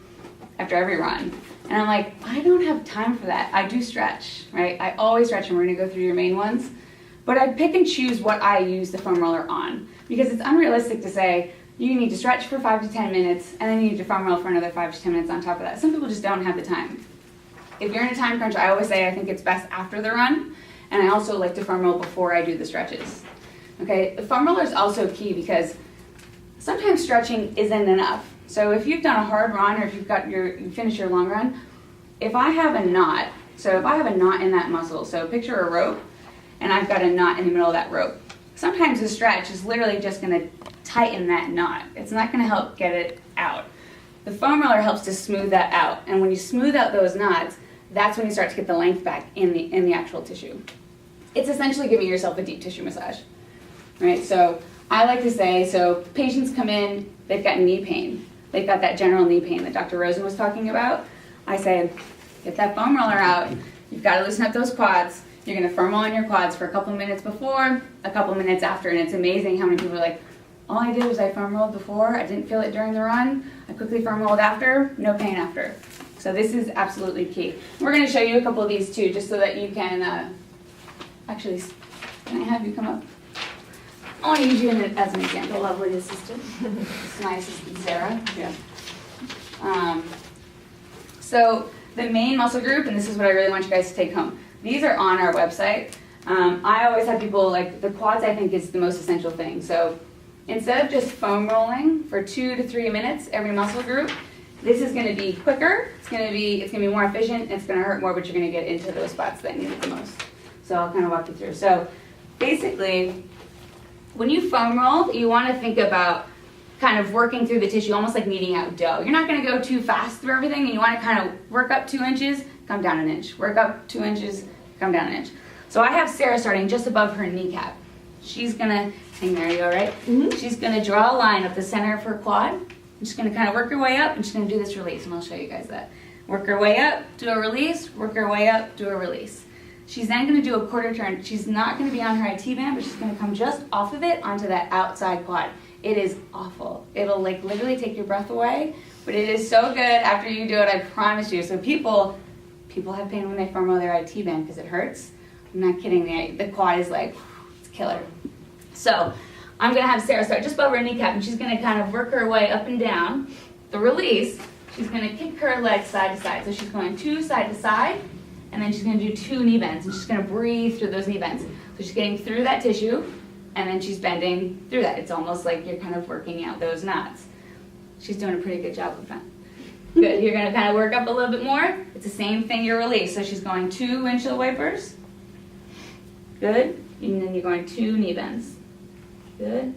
after every run. And I'm like, I don't have time for that. I do stretch, right? I always stretch, and we're gonna go through your main ones. But I pick and choose what I use the foam roller on, because it's unrealistic to say you need to stretch for 5 to 10 minutes and then you need to foam roll for another 5 to 10 minutes on top of that. Some people just don't have the time. If you're in a time crunch, I always say I think it's best after the run, and I also like to foam roll before I do the stretches. Okay, the foam roller is also key because sometimes stretching isn't enough. So if you've done a hard run, or if you finish your long run, if I have a knot, in that muscle, so picture a rope, and I've got a knot in the middle of that rope. Sometimes the stretch is literally just going to tighten that knot. It's not going to help get it out. The foam roller helps to smooth that out, and when you smooth out those knots, that's when you start to get the length back in the actual tissue. It's essentially giving yourself a deep tissue massage, right? So I like to say, so patients come in, they've got knee pain. They've got that general knee pain that Dr. Rosen was talking about. I say, get that foam roller out. You've got to loosen up those quads. You're going to foam roll on your quads for a couple minutes before, a couple minutes after, and it's amazing how many people are like, all I did was I foam rolled before, I didn't feel it during the run, I quickly foam rolled after, no pain after. So this is absolutely key. We're going to show you a couple of these too, just so that you can, actually, can I have you come up? I want to use you as an example. Lovely assistant. This is my assistant, Sarah. Yeah. So the main muscle group, and this is what I really want you guys to take home. These are on our website. I always have people, like, the quads I think is the most essential thing. So instead of just foam rolling for 2 to 3 minutes every muscle group, this is going to be quicker, it's going to be more efficient, it's going to hurt more, but you're going to get into those spots that need it the most. So I'll kind of walk you through. So basically, when you foam roll, you want to think about kind of working through the tissue, almost like kneading out dough. You're not going to go too fast through everything, and you want to kind of work up 2 inches, come down an inch. Work up 2 inches, come down an inch. So I have Sarah starting just above her kneecap. She's going to, there you go, right? Mm-hmm. She's going to draw a line up the center of her quad. She's going to kind of work her way up, and she's going to do this release, and I'll show you guys that. Work her way up, do a release, work her way up, do a release. She's then going to do a quarter turn. She's not going to be on her IT band, but she's going to come just off of it onto that outside quad. It is awful. It'll like literally take your breath away, but it is so good after you do it, I promise you. So people have pain when they foam roll their IT band because it hurts. I'm not kidding. The quad is like, it's killer. So I'm going to have Sarah start just above her kneecap, and she's going to kind of work her way up and down. The release, she's going to kick her legs side to side. So she's going 2 side to side, and then she's going to do 2 knee bends, and she's going to breathe through those knee bends. So she's getting through that tissue, and then she's bending through that. It's almost like you're kind of working out those knots. She's doing a pretty good job of that. Good. You're going to kind of work up a little bit more. It's the same thing, your release. So she's going 2 windshield wipers. Good. And then you're going 2 knee bends. Good.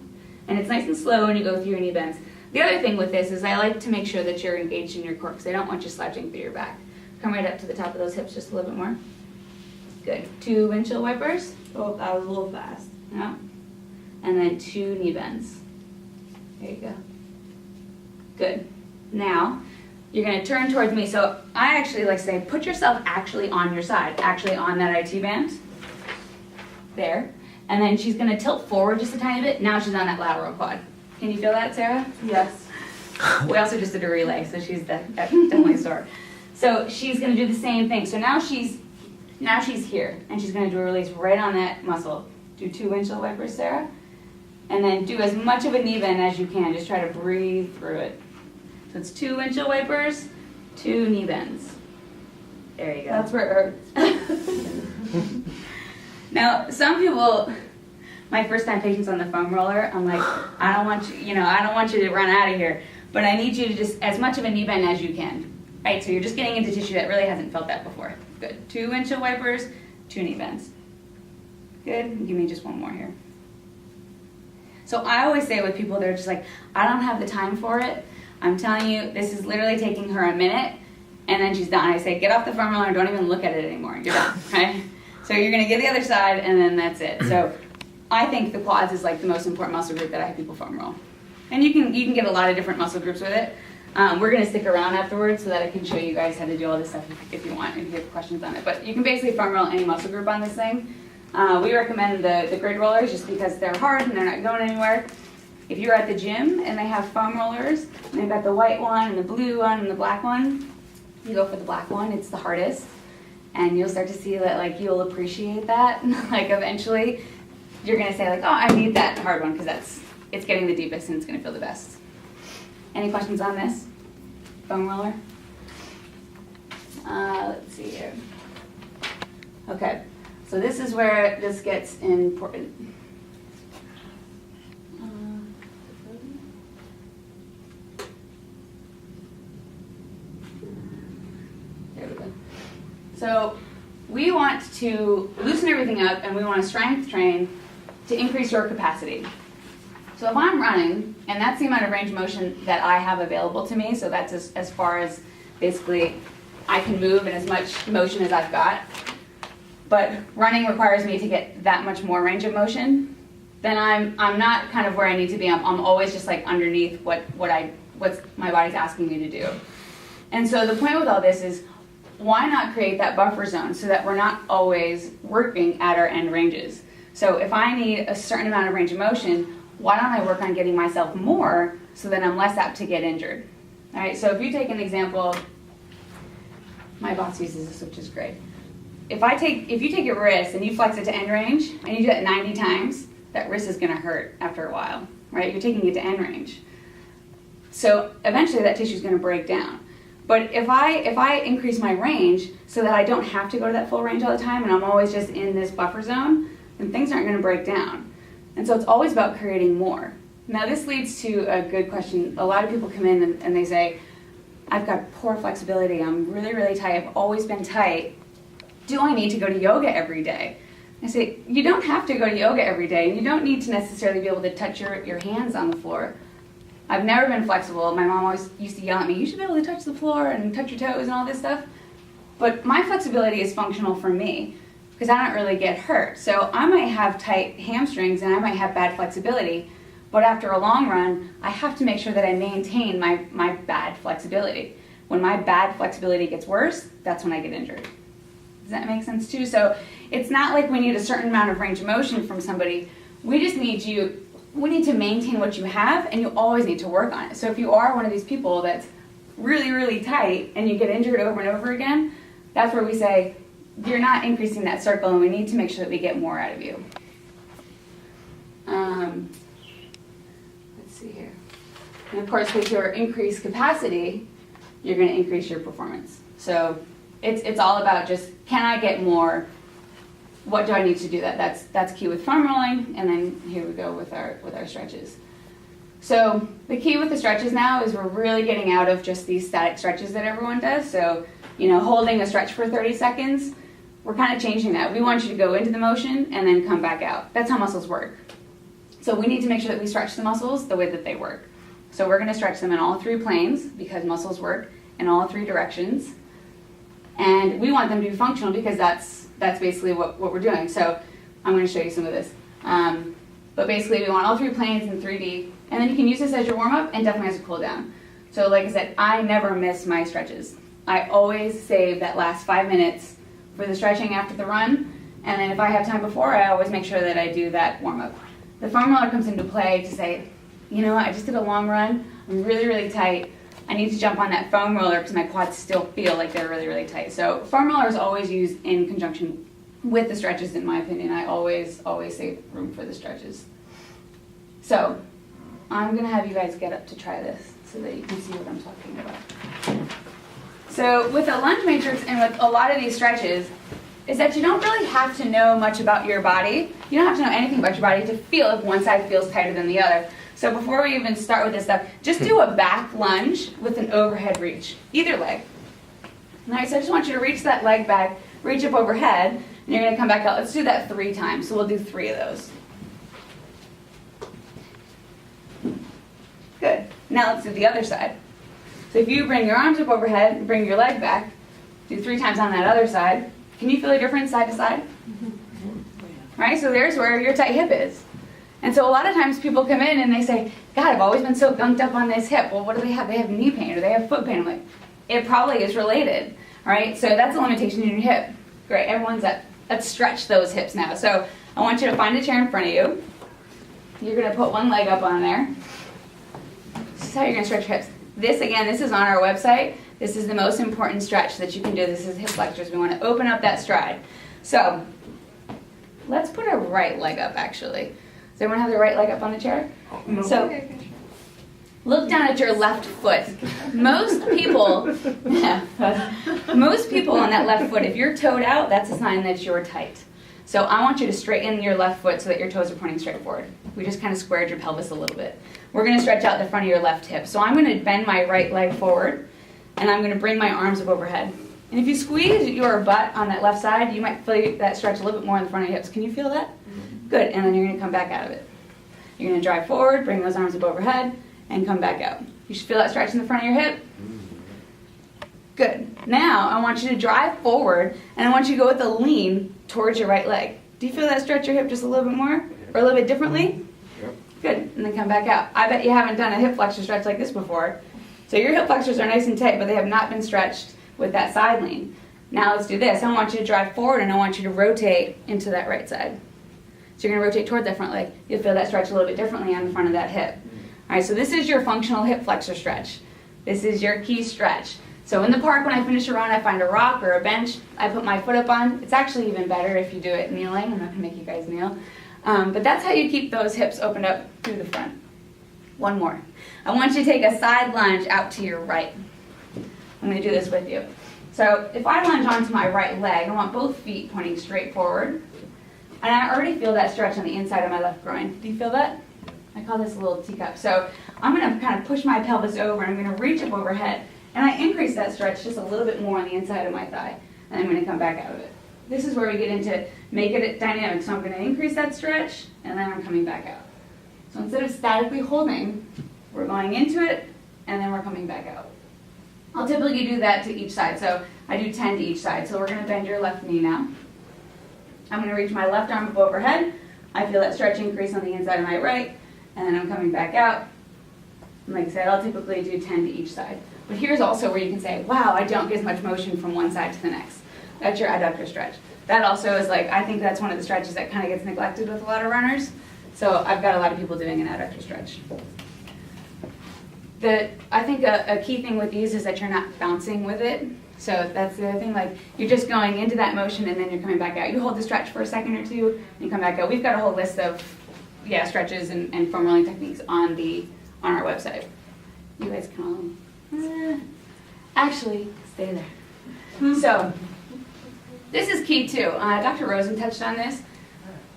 And it's nice and slow when you go through your knee bends. The other thing with this is I like to make sure that you're engaged in your core because I don't want you slouching through your back. Come right up to the top of those hips just a little bit more. Good. 2 windshield wipers. Oh, that was a little fast. Yeah. And then 2 knee bends. There you go. Good. Now, you're going to turn towards me. So I actually like to say, put yourself actually on your side, actually on that IT band. There. And then she's going to tilt forward just a tiny bit. Now she's on that lateral quad. Can you feel that, Sarah? Yes. We also just did a relay, so she's definitely sore. So she's going to do the same thing. So now she's here, and she's going to do a release right on that muscle. Do 2 windshield wipers, Sarah. And then do as much of a knee bend as you can. Just try to breathe through it. So it's 2 windshield wipers, 2 knee bends. There you go. That's where it hurts. Now, some people, my first time patients on the foam roller, I'm like, I don't want you to run out of here, but I need you to just, as much of a knee bend as you can. Right, so you're just getting into tissue that really hasn't felt that before. Good. 2 windshield wipers, 2 knee bends. Good. Give me just one more here. So I always say with people, they're just like, I don't have the time for it. I'm telling you, this is literally taking her a minute, and then she's done. I say, get off the foam roller and don't even look at it anymore. You're done, right? So you're going to get the other side, and then that's it. So I think the quads is like the most important muscle group that I have people foam roll. And you can get a lot of different muscle groups with it. We're going to stick around afterwards so that I can show you guys how to do all this stuff if you want, if you have questions on it. But you can basically foam roll any muscle group on this thing. We recommend the grid rollers just because they're hard and they're not going anywhere. If you're at the gym and they have foam rollers, and they've got the white one and the blue one and the black one, you go for the black one. It's the hardest. And you'll start to see that like you'll appreciate that. Like eventually you're going to say like, oh, I need that hard one because it's getting the deepest and it's going to feel the best. Any questions on this foam roller? Let's see here. Okay, so this is where this gets important. There we go. So we want to loosen everything up and we want to strength train to increase your capacity. So if I'm running, and that's the amount of range of motion that I have available to me, so that's as far as basically I can move and as much motion as I've got, but running requires me to get that much more range of motion, then I'm not kind of where I need to be. I'm always just like underneath what my body's asking me to do. And so the point with all this is, why not create that buffer zone so that we're not always working at our end ranges? So if I need a certain amount of range of motion, why don't I work on getting myself more so that I'm less apt to get injured? All right, so if you take an example, my boss uses this, which is great. If you take your wrist and you flex it to end range, and you do that 90 times, that wrist is gonna hurt after a while, right? You're taking it to end range. So eventually that tissue is gonna break down. But if I increase my range so that I don't have to go to that full range all the time and I'm always just in this buffer zone, then things aren't gonna break down. And so it's always about creating more. Now this leads to a good question. A lot of people come in and they say, I've got poor flexibility, I'm really, really tight, I've always been tight. Do I need to go to yoga every day? I say, you don't have to go to yoga every day. You don't need to necessarily be able to touch your hands on the floor. I've never been flexible. My mom always used to yell at me, you should be able to touch the floor and touch your toes and all this stuff. But my flexibility is functional for me, because I don't really get hurt. So I might have tight hamstrings and I might have bad flexibility, but after a long run, I have to make sure that I maintain my bad flexibility. When my bad flexibility gets worse, that's when I get injured. Does that make sense too? So it's not like we need a certain amount of range of motion from somebody. We just need we need to maintain what you have, and you always need to work on it. So if you are one of these people that's really, really tight and you get injured over and over again, that's where we say, you're not increasing that circle, and we need to make sure that we get more out of you. Let's see here. And of course, with your increased capacity, you're going to increase your performance. So it's all about just, can I get more? What do I need to do that? That's key with foam rolling, and then here we go with our stretches. So the key with the stretches now is we're really getting out of just these static stretches that everyone does. So, holding a stretch for 30 seconds, we're kind of changing that. We want you to go into the motion and then come back out. That's how muscles work. So we need to make sure that we stretch the muscles the way that they work. So we're going to stretch them in all three planes because muscles work in all three directions. And we want them to be functional because that's basically what we're doing. So I'm going to show you some of this. But basically we want all three planes in 3D. And then you can use this as your warm-up and definitely as a cool down. So like I said, I never miss my stretches. I always save that last 5 minutes for the stretching after the run. And then if I have time before, I always make sure that I do that warm-up. The foam roller comes into play to say, I just did a long run. I'm really, really tight. I need to jump on that foam roller because my quads still feel like they're really, really tight. So foam roller is always used in conjunction with the stretches, in my opinion. I always save room for the stretches. So I'm going to have you guys get up to try this so that you can see what I'm talking about. So with the lunge matrix and with a lot of these stretches is that you don't really have to know much about your body. You don't have to know anything about your body to feel if one side feels tighter than the other. So before we even start with this stuff, just do a back lunge with an overhead reach, either leg. All right, so I just want you to reach that leg back, reach up overhead, and you're going to come back out. Let's do that 3 times. So we'll do 3 of those. Good. Now let's do the other side. So if you bring your arms up overhead and bring your leg back, do 3 times on that other side. Can you feel a difference side to side? Right, so there's where your tight hip is. And so a lot of times people come in and they say, God, I've always been so gunked up on this hip. Well, what do they have? They have knee pain or they have foot pain. I'm like, it probably is related, right? So that's a limitation in your hip. Great, everyone's at, let's stretch those hips now. So I want you to find a chair in front of you. You're gonna put one leg up on there. This is how you're gonna stretch your hips. This, again, this is on our website. This is the most important stretch that you can do. This is hip flexors. We wanna open up that stride. So let's put a right leg up, actually. Does everyone have their right leg up on the chair? No. So look down at your left foot. Most people on that left foot, if you're toed out, that's a sign that you're tight. So I want you to straighten your left foot so that your toes are pointing straight forward. We just kind of squared your pelvis a little bit. We're going to stretch out the front of your left hip. So I'm going to bend my right leg forward, and I'm going to bring my arms up overhead. And if you squeeze your butt on that left side, you might feel that stretch a little bit more in the front of your hips. Can you feel that? Good, and then you're going to come back out of it. You're going to drive forward, bring those arms up overhead, and come back out. You should feel that stretch in the front of your hip. Good. Now, I want you to drive forward, and I want you to go with a lean towards your right leg. Do you feel that stretch your hip just a little bit more? Or a little bit differently? Yep. Good, and then come back out. I bet you haven't done a hip flexor stretch like this before. So your hip flexors are nice and tight, but they have not been stretched with that side lean. Now let's do this. I want you to drive forward, and I want you to rotate into that right side. So you're going to rotate toward that front leg. You'll feel that stretch a little bit differently on the front of that hip. All right, so this is your functional hip flexor stretch. This is your key stretch. So in the park, when I finish a run, I find a rock or a bench. I put my foot up on. It's actually even better if you do it kneeling. I'm not going to make you guys kneel. But that's how you keep those hips opened up through the front. One more. I want you to take a side lunge out to your right. I'm going to do this with you. So if I lunge onto my right leg, I want both feet pointing straight forward. And I already feel that stretch on the inside of my left groin. Do you feel that? I call this a little teacup. So I'm going to kind of push my pelvis over, and I'm going to reach up overhead. And I increase that stretch just a little bit more on the inside of my thigh. And I'm going to come back out of it. This is where we get into make it dynamic. So I'm going to increase that stretch, and then I'm coming back out. So instead of statically holding, we're going into it, and then we're coming back out. I'll typically do that to each side. So I do 10 to each side. So we're going to bend your left knee now. I'm going to reach my left arm up overhead. I feel that stretch increase on the inside of my right, and then I'm coming back out. And like I said, I'll typically do 10 to each side. But here's also where you can say, wow, I don't get as much motion from one side to the next. That's your adductor stretch. That also is like, I think that's one of the stretches that kind of gets neglected with a lot of runners. So I've got a lot of people doing an adductor stretch. I think a key thing with these is that you're not bouncing with it. So that's the other thing, like you're just going into that motion and then you're coming back out. You hold the stretch for a second or two and you come back out. We've got a whole list of stretches and foam rolling techniques on our website. You guys can all actually stay there. So this is key too. Dr. Rosen touched on this.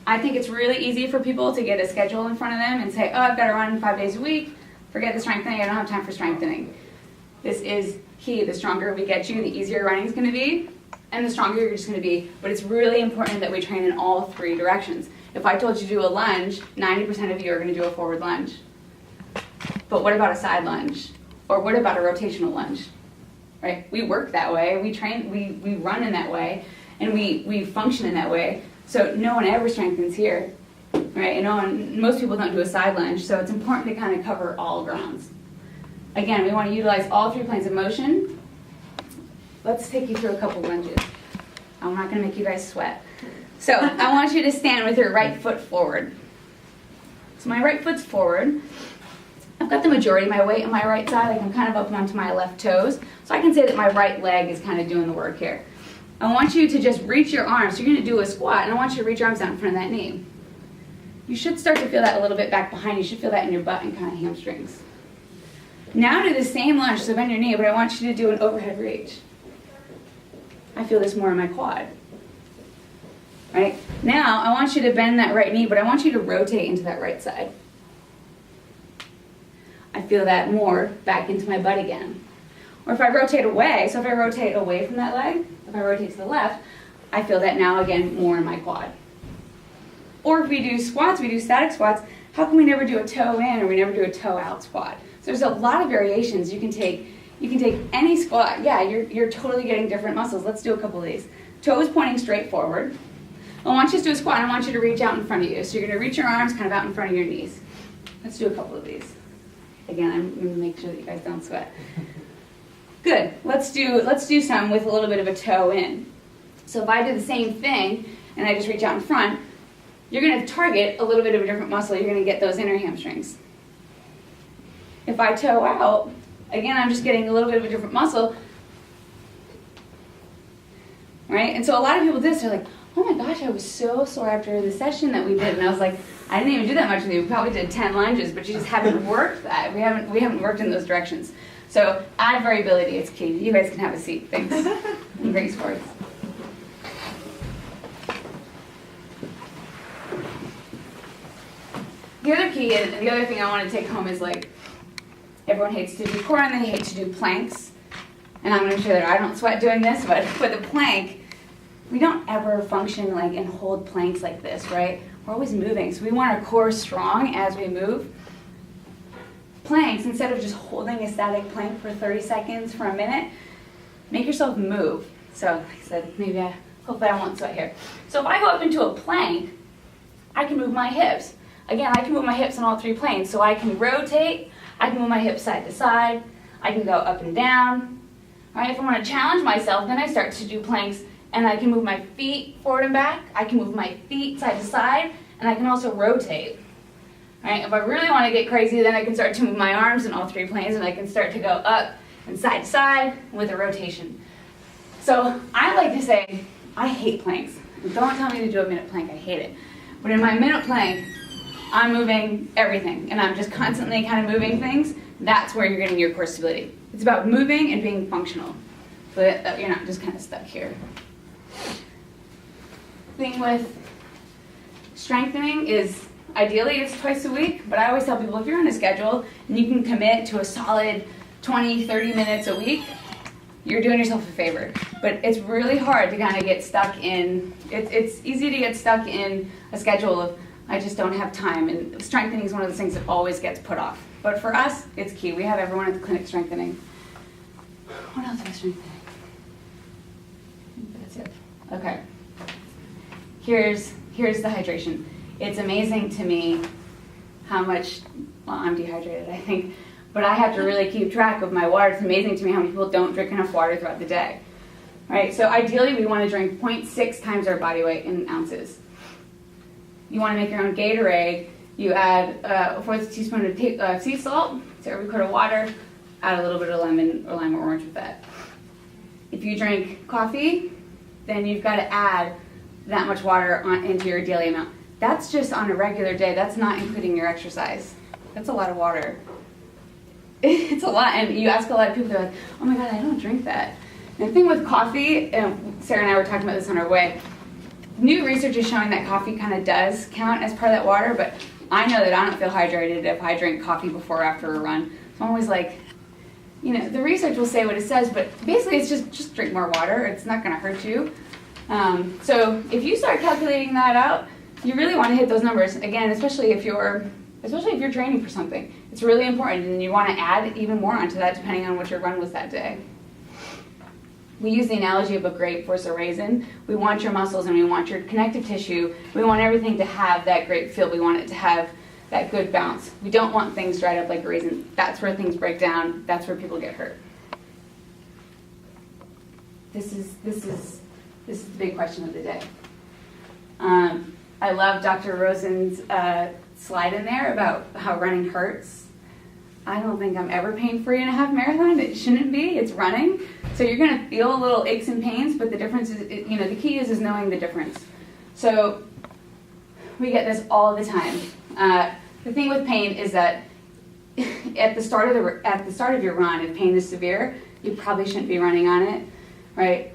I think it's really easy for people to get a schedule in front of them and say, oh, I've got to run 5 days a week. Forget the strengthening. I don't have time for strengthening. This is key. The stronger we get you, the easier running is going to be, and the stronger you're just going to be. But it's really important that we train in all three directions. If I told you to do a lunge, 90% of you are going to do a forward lunge. But what about a side lunge? Or what about a rotational lunge? Right? We work that way. We train. We run in that way, and we function in that way. So no one ever strengthens here, right? And most people don't do a side lunge. So it's important to kind of cover all grounds. Again, we want to utilize all three planes of motion. Let's take you through a couple lunges. I'm not going to make you guys sweat. So I want you to stand with your right foot forward. So my right foot's forward. I've got the majority of my weight on my right side. I can kind of up onto my left toes. So I can say that my right leg is kind of doing the work here. I want you to just reach your arms. So you're going to do a squat, and I want you to reach your arms out in front of that knee. You should start to feel that a little bit back behind. You should feel that in your butt and kind of hamstrings. Now do the same lunge, so bend your knee, but I want you to do an overhead reach. I feel this more in my quad. Right? Now I want you to bend that right knee, but I want you to rotate into that right side. I feel that more back into my butt again. Or if I rotate away, so if I rotate away from that leg, if I rotate to the left, I feel that now again more in my quad. Or if we do squats, we do static squats, how come we never do a toe in or we never do a toe out squat? So there's a lot of variations you can take. You can take any squat. Yeah, you're totally getting different muscles. Let's do a couple of these. Toes pointing straight forward. I want you to do a squat, and I want you to reach out in front of you. So you're going to reach your arms kind of out in front of your knees. Let's do a couple of these. Again, I'm going to make sure that you guys don't sweat. Good. Let's do some with a little bit of a toe in. So if I do the same thing and I just reach out in front, you're going to target a little bit of a different muscle. You're going to get those inner hamstrings. If I toe out, again, I'm just getting a little bit of a different muscle. Right? And so a lot of people do this. They're like, oh my gosh, I was so sore after the session that we did. And I was like, I didn't even do that much with you. We probably did 10 lunges, but you just haven't worked that. We haven't worked in those directions. So add variability, it's key. You guys can have a seat. Thanks. And great sports. The other key is, the other thing I want to take home is like, everyone hates to do core and they hate to do planks. And I'm going to show that I don't sweat doing this, but with a plank, we don't ever function like and hold planks like this, right? We're always moving, so we want our core strong as we move. Planks, instead of just holding a static plank for 30 seconds for a minute, make yourself move. So, like I said, hopefully I won't sweat here. So if I go up into a plank, I can move my hips. Again, I can move my hips on all three planes. So I can rotate, I can move my hips side to side, I can go up and down. All right, if I want to challenge myself, then I start to do planks, and I can move my feet forward and back, I can move my feet side to side, and I can also rotate. All right, if I really want to get crazy, then I can start to move my arms in all three planes, and I can start to go up and side to side with a rotation. So I like to say, I hate planks. Don't tell me to do a minute plank, I hate it. But in my minute plank, I'm moving everything, and I'm just constantly kind of moving things. That's where you're getting your core stability. It's about moving and being functional, so that you're not just kind of stuck here. Thing with strengthening is, ideally it's twice a week, but I always tell people if you're on a schedule and you can commit to a solid 20, 30 minutes a week, you're doing yourself a favor. But it's really hard to kind of get stuck in, it's easy to get stuck in a schedule of, I just don't have time, and strengthening is one of those things that always gets put off. But for us, it's key. We have everyone at the clinic strengthening. What else is strengthening? That's it. Okay. Here's the hydration. It's amazing to me how much, well, I'm dehydrated, I think, but I have to really keep track of my water. It's amazing to me how many people don't drink enough water throughout the day. right? So ideally, we want to drink 0.6 times our body weight in ounces. You want to make your own Gatorade. You add a fourth teaspoon of sea salt to every quart of water. Add a little bit of lemon or lime or orange with that. If you drink coffee, then you've got to add that much water into your daily amount. That's just on a regular day. That's not including your exercise. That's a lot of water. It's a lot, and you ask a lot of people, they're like, oh my God, I don't drink that. And the thing with coffee, Sarah and I were talking about this on our way, new research is showing that coffee kind of does count as part of that water, but I know that I don't feel hydrated if I drink coffee before or after a run. So I'm always like, you know, the research will say what it says, but basically it's just drink more water. It's not going to hurt you. So if you start calculating that out, you really want to hit those numbers. Again, especially if you're training for something. It's really important, and you want to add even more onto that depending on what your run was that day. We use the analogy of a grape versus a raisin. We want your muscles and we want your connective tissue. We want everything to have that grape feel. We want it to have that good bounce. We don't want things dried up like a raisin. That's where things break down. That's where people get hurt. This is the big question of the day. I love Dr. Rosen's slide in there about how running hurts. I don't think I'm ever pain-free in a half marathon. It shouldn't be. It's running. So you're going to feel little aches and pains, but the difference is, the key is knowing the difference. So we get this all the time. The thing with pain is that at the start of your run, if pain is severe, you probably shouldn't be running on it, right?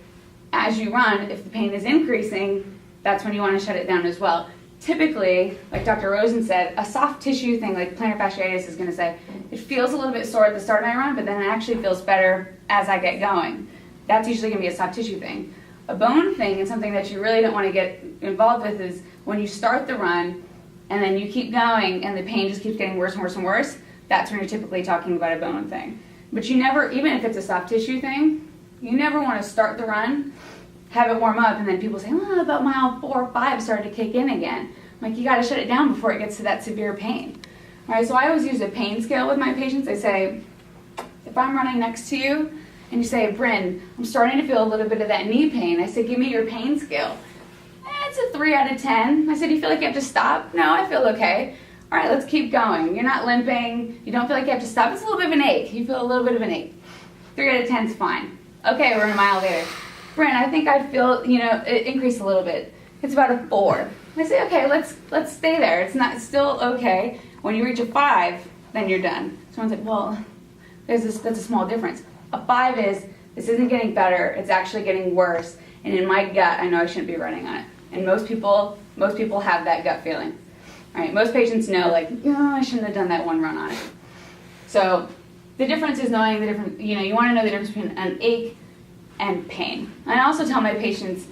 As you run, if the pain is increasing, that's when you want to shut it down as well. Typically, like Dr. Rosen said, a soft tissue thing like plantar fasciitis is going to say, it feels a little bit sore at the start of my run, but then it actually feels better as I get going. That's usually going to be a soft tissue thing. A bone thing and something that you really don't want to get involved with is when you start the run and then you keep going and the pain just keeps getting worse and worse and worse, that's when you're typically talking about a bone thing. But you never, even if it's a soft tissue thing, you never want to start the run, have it warm up, and then people say, well, about mile 4 or 5 started to kick in again. I'm like, you got to shut it down before it gets to that severe pain. All right, so I always use a pain scale with my patients. I say, if I'm running next to you and you say, Bryn, I'm starting to feel a little bit of that knee pain. I say, give me your pain scale. It's a 3 out of 10. I said, do you feel like you have to stop? No, I feel okay. All right, let's keep going. You're not limping. You don't feel like you have to stop. It's a little bit of an ache. You feel a little bit of an ache. 3 out of 10 is fine. Okay, we're a mile later. Bryn, I think I feel, it increased a little bit. It's about a 4. I say, okay, let's stay there. It's still okay. When you reach a 5, then you're done. Someone's like, well, that's a small difference. A 5 is, this isn't getting better, it's actually getting worse, and in my gut, I know I shouldn't be running on it. And most people have that gut feeling. All right, most patients know, like, I shouldn't have done that one run on it. So the difference is knowing the difference, you want to know the difference between an ache and pain. I also tell my patients,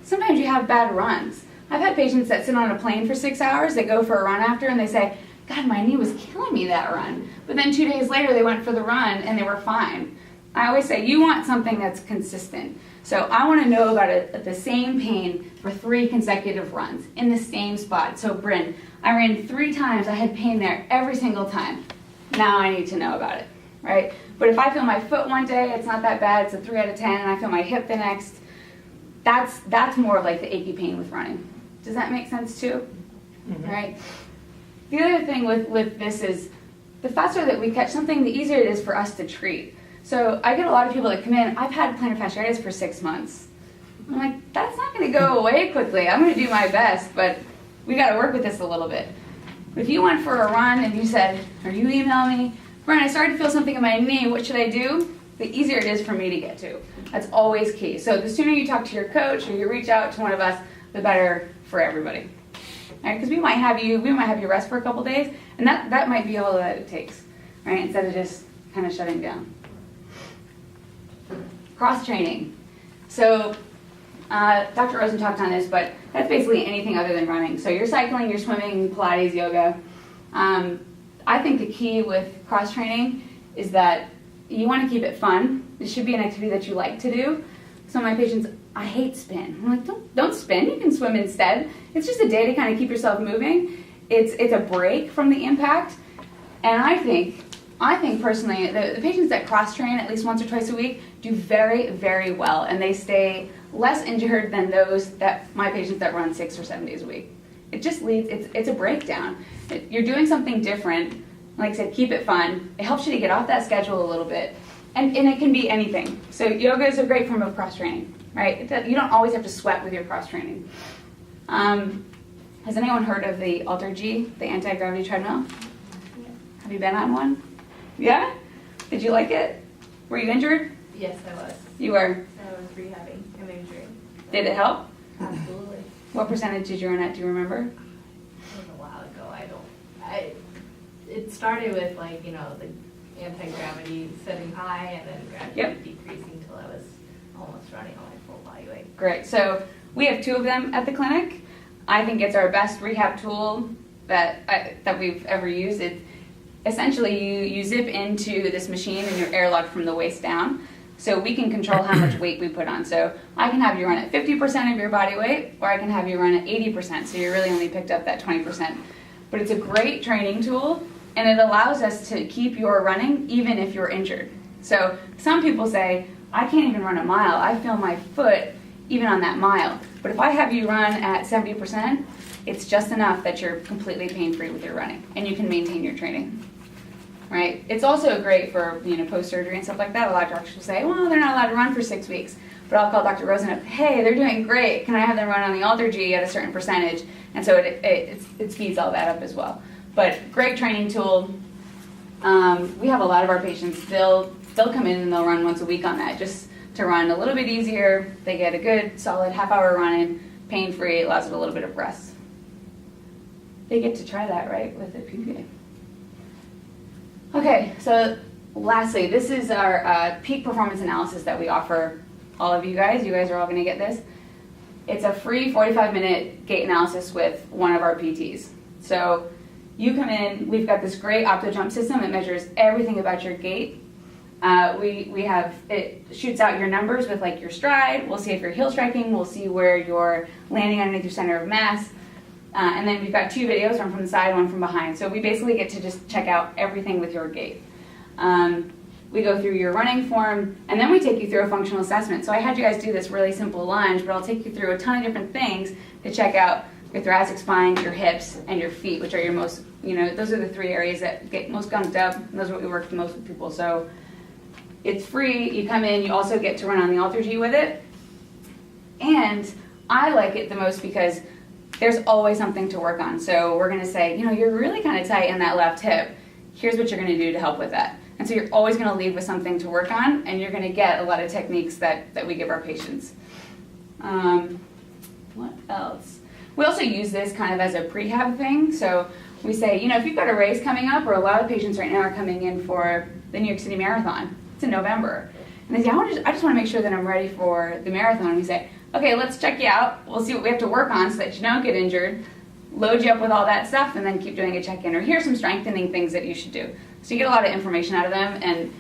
sometimes you have bad runs. I've had patients that sit on a plane for 6 hours, they go for a run after, and they say, God, my knee was killing me that run. But then 2 days later, they went for the run, and they were fine. I always say, you want something that's consistent. So I want to know about the same pain for 3 consecutive runs in the same spot. So Bryn, I ran 3 times, I had pain there every single time. Now I need to know about it, right? But if I feel my foot one day, it's not that bad, it's a 3 out of 10, and I feel my hip the next, that's more of like the achy pain with running. Does that make sense too? Mm-hmm. Right? The other thing with this is, the faster that we catch something, the easier it is for us to treat. So I get a lot of people that come in, I've had plantar fasciitis for 6 months. I'm like, that's not going to go away quickly. I'm going to do my best, but we got to work with this a little bit. If you went for a run and you said, or you email me, Brian, I started to feel something in my knee, what should I do? The easier it is for me to get to. That's always key. So the sooner you talk to your coach or you reach out to one of us, the better for everybody. Right? Because we might have you rest for a couple days, and that might be all that it takes, right? Instead of just kind of shutting down. Cross training. So Dr. Rosen talked on this, but that's basically anything other than running. So you're cycling, you're swimming, Pilates, yoga. I think the key with cross training is that you want to keep it fun. It should be an activity that you like to do. Some of my patients, I hate spin. I'm like, don't spin, you can swim instead. It's just a day to kind of keep yourself moving. It's a break from the impact. And I think I think personally, the patients that cross-train at least once or twice a week do very, very well, and they stay less injured than my patients that run 6 or 7 days a week. It just leads, it's a breakdown. You're doing something different. Like I said, keep it fun. It helps you to get off that schedule a little bit. And it can be anything. So yoga is a great form of cross-training, right? You don't always have to sweat with your cross-training. Has anyone heard of the Alter G, the anti-gravity treadmill? Have you been on one? Yeah? Did you like it? Were you injured? Yes, I was. You were. I was rehabbing an injury. Did it help? Absolutely. What percentage did you run at? Do you remember? It was a while ago. It started with like, the anti-gravity setting high and then gradually decreasing until I was almost running on my full body weight. Great. So we have 2 of them at the clinic. I think it's our best rehab tool that we've ever used. Essentially, you zip into this machine and you're airlocked from the waist down. So we can control how much weight we put on. So I can have you run at 50% of your body weight, or I can have you run at 80%. So you really only picked up that 20%. But it's a great training tool, and it allows us to keep your running even if you're injured. So some people say, I can't even run a mile. I feel my foot even on that mile. But if I have you run at 70%, it's just enough that you're completely pain-free with your running, and you can maintain your training. Right? It's also great for post-surgery and stuff like that. A lot of doctors will say, well, they're not allowed to run for 6 weeks. But I'll call Dr. Rosen up, hey, they're doing great. Can I have them run on the Alter G at a certain percentage? And so it speeds all that up as well. But great training tool. We have a lot of our patients, they'll come in and they'll run once a week on that just to run a little bit easier. They get a good, solid half-hour run in, pain-free, allows it a little bit of rest. They get to try that, right, with the PPA. Okay, so lastly, this is our peak performance analysis that we offer all of you guys. You guys are all going to get this. It's a free 45-minute gait analysis with one of our PTs. So you come in, we've got this great OptoJump system. It measures everything about your gait. It shoots out your numbers with like your stride. We'll see if you're heel striking. We'll see where you're landing underneath your center of mass. And then we've got 2 videos, one from the side, one from behind. So we basically get to just check out everything with your gait. We go through your running form, and then we take you through a functional assessment. So I had you guys do this really simple lunge, but I'll take you through a ton of different things to check out your thoracic spine, your hips, and your feet, which are your most, those are the 3 areas that get most gunked up, and those are what we work the most with people. So it's free. You come in, you also get to run on the Alter G with it. And I like it the most because there's always something to work on. So we're going to say, you're really kind of tight in that left hip. Here's what you're going to do to help with that. And so you're always going to leave with something to work on, and you're going to get a lot of techniques that we give our patients. What else? We also use this kind of as a prehab thing. So we say, if you've got a race coming up, or a lot of patients right now are coming in for the New York City Marathon. It's in November. And they say, I just want to make sure that I'm ready for the marathon. And we say, okay, let's check you out. We'll see what we have to work on so that you don't get injured. Load you up with all that stuff, and then keep doing a check-in. Or here's some strengthening things that you should do. So you get a lot of information out of them, and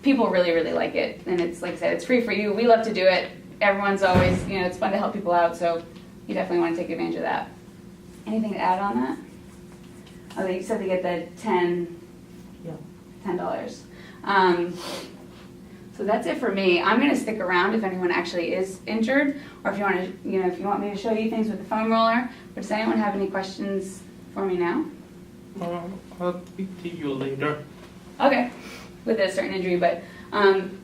people really, really like it. And it's, like I said, it's free for you. We love to do it. Everyone's always, it's fun to help people out, so you definitely want to take advantage of that. Anything to add on that? Oh, you said they get the $10. So that's it for me. I'm going to stick around if anyone actually is injured, or if you want to, if you want me to show you things with the foam roller. But does anyone have any questions for me now? I'll speak to you later. Okay, with a certain injury, but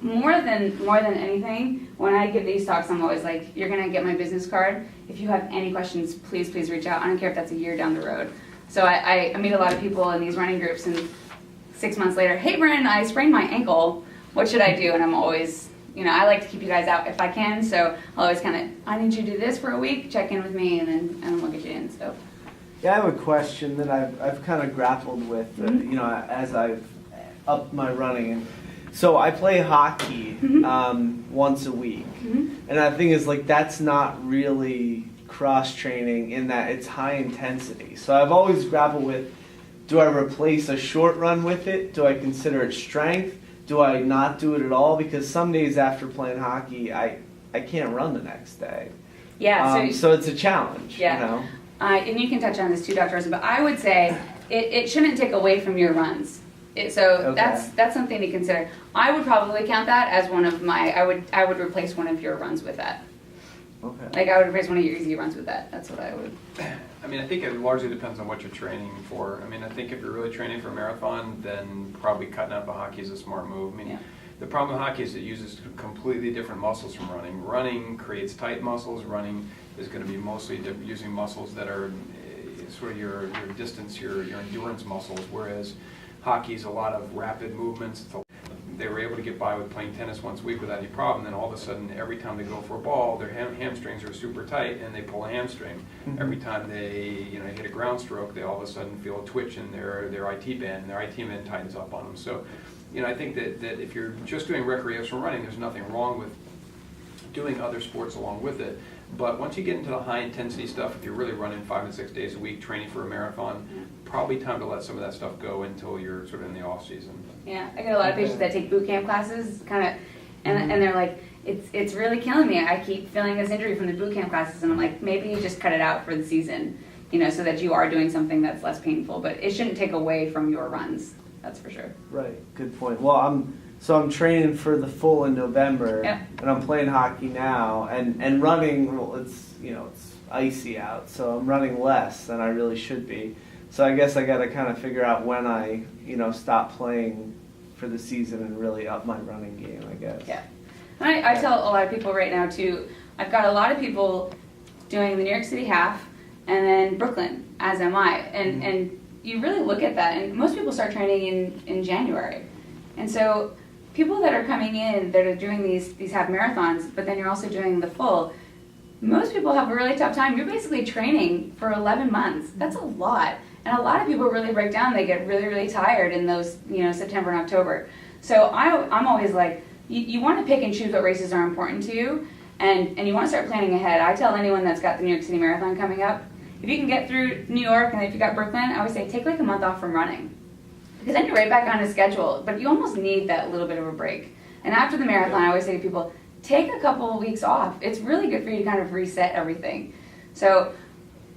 more than anything, when I give these talks, I'm always like, you're going to get my business card. If you have any questions, please reach out. I don't care if that's a year down the road. So I meet a lot of people in these running groups, and 6 months later, hey, Bryn, I sprained my ankle. What should I do? And I'm always, I like to keep you guys out if I can. So I'll always I need you to do this for a week, check in with me, and then we'll get you in. So. Yeah, I have a question that I've kind of grappled with, as I've upped my running. And so I play hockey once a week, and the thing is, that's not really cross training in that it's high intensity. So I've always grappled with, do I replace a short run with it? Do I consider it strength? Do I not do it at all? Because some days after playing hockey, I can't run the next day. Yeah. So it's a challenge. Yeah. And you can touch on this too, Dr. Rosen, but I would say it shouldn't take away from your runs. So Okay. that's something to consider. I would probably count that as one of my, I would replace one of your runs with that. Okay. Like I would replace one of your easy runs with that. That's what I would. I mean, I think it largely depends on what you're training for. I mean, I think if you're really training for a marathon, then probably cutting out the hockey is a smart move. I mean, Yeah. the problem with hockey is it uses completely different muscles from running. Running creates tight muscles. Running is going to be mostly using muscles that are sort of your distance, your endurance muscles, whereas hockey is a lot of rapid movements. They were able to get by with playing tennis once a week without any problem. Then all of a sudden, every time they go for a ball, their hamstrings are super tight and they pull a hamstring. Mhm. Every time they hit a ground stroke, they all of a sudden feel a twitch in their IT band, and their IT band tightens up on them. So, I think that if you're just doing recreational running, there's nothing wrong with doing other sports along with it. But once you get into the high intensity stuff, if you're really running 5 to 6 days a week training for a marathon, probably time to let some of that stuff go until you're sort of in the off season. Yeah, I get a lot of patients that take boot camp classes, kind of, and they're like, it's really killing me. I keep feeling this injury from the boot camp classes, and I'm like, maybe you just cut it out for the season, so that you are doing something that's less painful. But it shouldn't take away from your runs. That's for sure. Right. Good point. Well, I'm training for the full in November, Yeah. and I'm playing hockey now, and running. Well, it's icy out, so I'm running less than I really should be. So I guess I got to kind of figure out when I stop playing for the season and really up my running game, I guess. Yeah. And I tell a lot of people right now too. I've got a lot of people doing the New York City half, and then Brooklyn, as am I, and you really look at that, and most people start training in January, and so people that are coming in that are doing these half marathons, but then you're also doing the full. Most people have a really tough time. You're basically training for 11 months. That's a lot. And a lot of people really break down. They get really, really tired in those, September and October. So I'm always like, you want to pick and choose what races are important to you, and you want to start planning ahead. I tell anyone that's got the New York City Marathon coming up, if you can get through New York and if you got Brooklyn, I always say take like a month off from running. Because then you're right back on the schedule, but you almost need that little bit of a break. And after the marathon, I always say to people, take a couple of weeks off. It's really good for you to kind of reset everything. So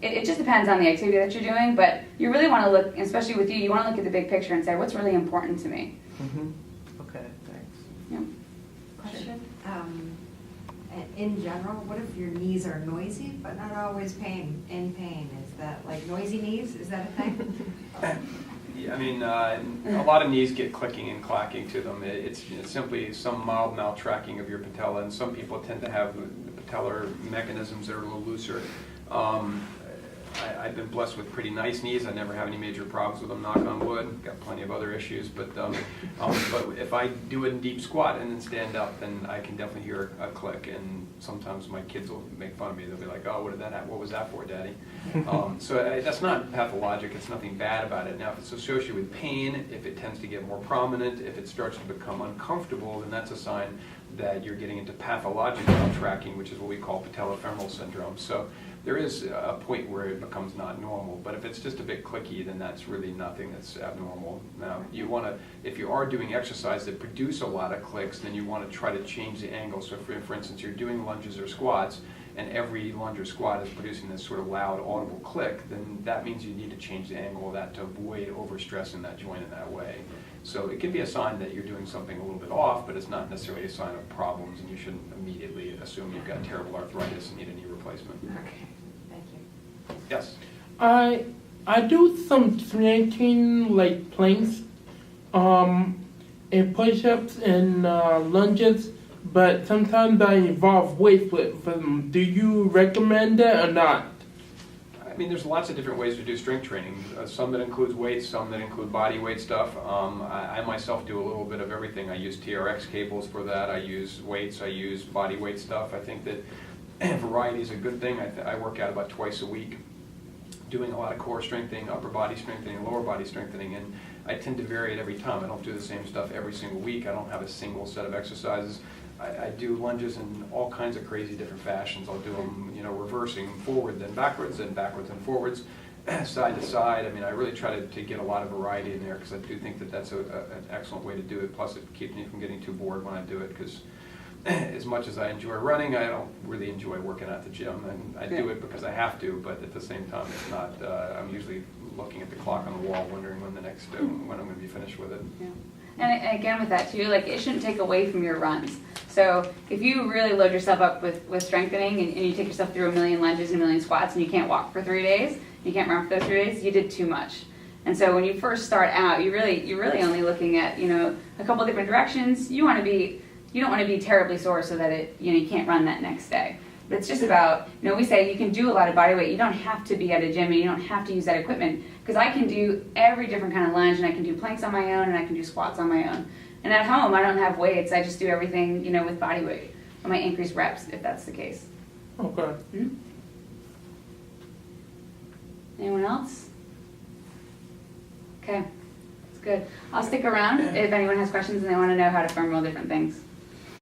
it just depends on the activity that you're doing, but you really want to look, especially with you want to look at the big picture and say, what's really important to me? Mm-hmm. Okay, thanks. Yeah. Question. In general, what if your knees are noisy but not always in pain? Is that like noisy knees? Is that a thing? Yeah, I mean, a lot of knees get clicking and clacking to them. It's simply some mild maltracking of your patella, and some people tend to have the patellar mechanisms that are a little looser. I've been blessed with pretty nice knees. I never have any major problems with them, knock on wood. Got plenty of other issues, but if I do it in deep squat and then stand up, then I can definitely hear a click. And sometimes my kids will make fun of me. They'll be like, "Oh, what was that for, Daddy?" So that's not pathologic. It's nothing bad about it. Now, if it's associated with pain, if it tends to get more prominent, if it starts to become uncomfortable, then that's a sign that you're getting into pathologic maltracking, which is what we call patellofemoral syndrome. So there is a point where it becomes not normal, but if it's just a bit clicky, then that's really nothing that's abnormal. Now, if you are doing exercise that produce a lot of clicks, then you want to try to change the angle. So for instance, you're doing lunges or squats, and every lunge or squat is producing this sort of loud, audible click, then that means you need to change the angle of that to avoid overstressing that joint in that way. So it can be a sign that you're doing something a little bit off, but it's not necessarily a sign of problems, and you shouldn't immediately assume you've got terrible arthritis and need a knee replacement. Okay, thank you. Yes? I do some stretching like planks, and push-ups and lunges, but sometimes I involve weights with them. Do you recommend that or not? I mean, there's lots of different ways to do strength training. Some that includes weights, some that include body weight stuff. I myself do a little bit of everything. I use TRX cables for that. I use weights. I use body weight stuff. I think that variety is a good thing. I work out about twice a week, doing a lot of core strengthening, upper body strengthening, lower body strengthening, and I tend to vary it every time. I don't do the same stuff every single week. I don't have a single set of exercises. I do lunges in all kinds of crazy different fashions. I'll do them, reversing forward, then backwards and forwards, side to side. I mean, I really try to get a lot of variety in there because I do think that that's an excellent way to do it. Plus, it keeps me from getting too bored when I do it because as much as I enjoy running, I don't really enjoy working at the gym, and I do it because I have to, but at the same time, it's not, I'm usually looking at the clock on the wall, wondering when when I'm gonna be finished with it. Yeah. And again with that too, like it shouldn't take away from your runs. So if you really load yourself up with strengthening and you take yourself through 1,000,000 lunges and 1,000,000 squats and you can't walk for 3 days, you can't run for those 3 days, you did too much. And so when you first start out, you're really only looking at, a couple different directions. You don't want to be terribly sore so that you can't run that next day. But it's just about, we say you can do a lot of body weight. You don't have to be at a gym and you don't have to use that equipment, because I can do every different kind of lunge, and I can do planks on my own, and I can do squats on my own. And at home, I don't have weights. I just do everything, with body weight. I might increase reps if that's the case. Okay. Mm-hmm. Anyone else? Okay, that's good. I'll stick around if anyone has questions and they want to know how to firm all different things.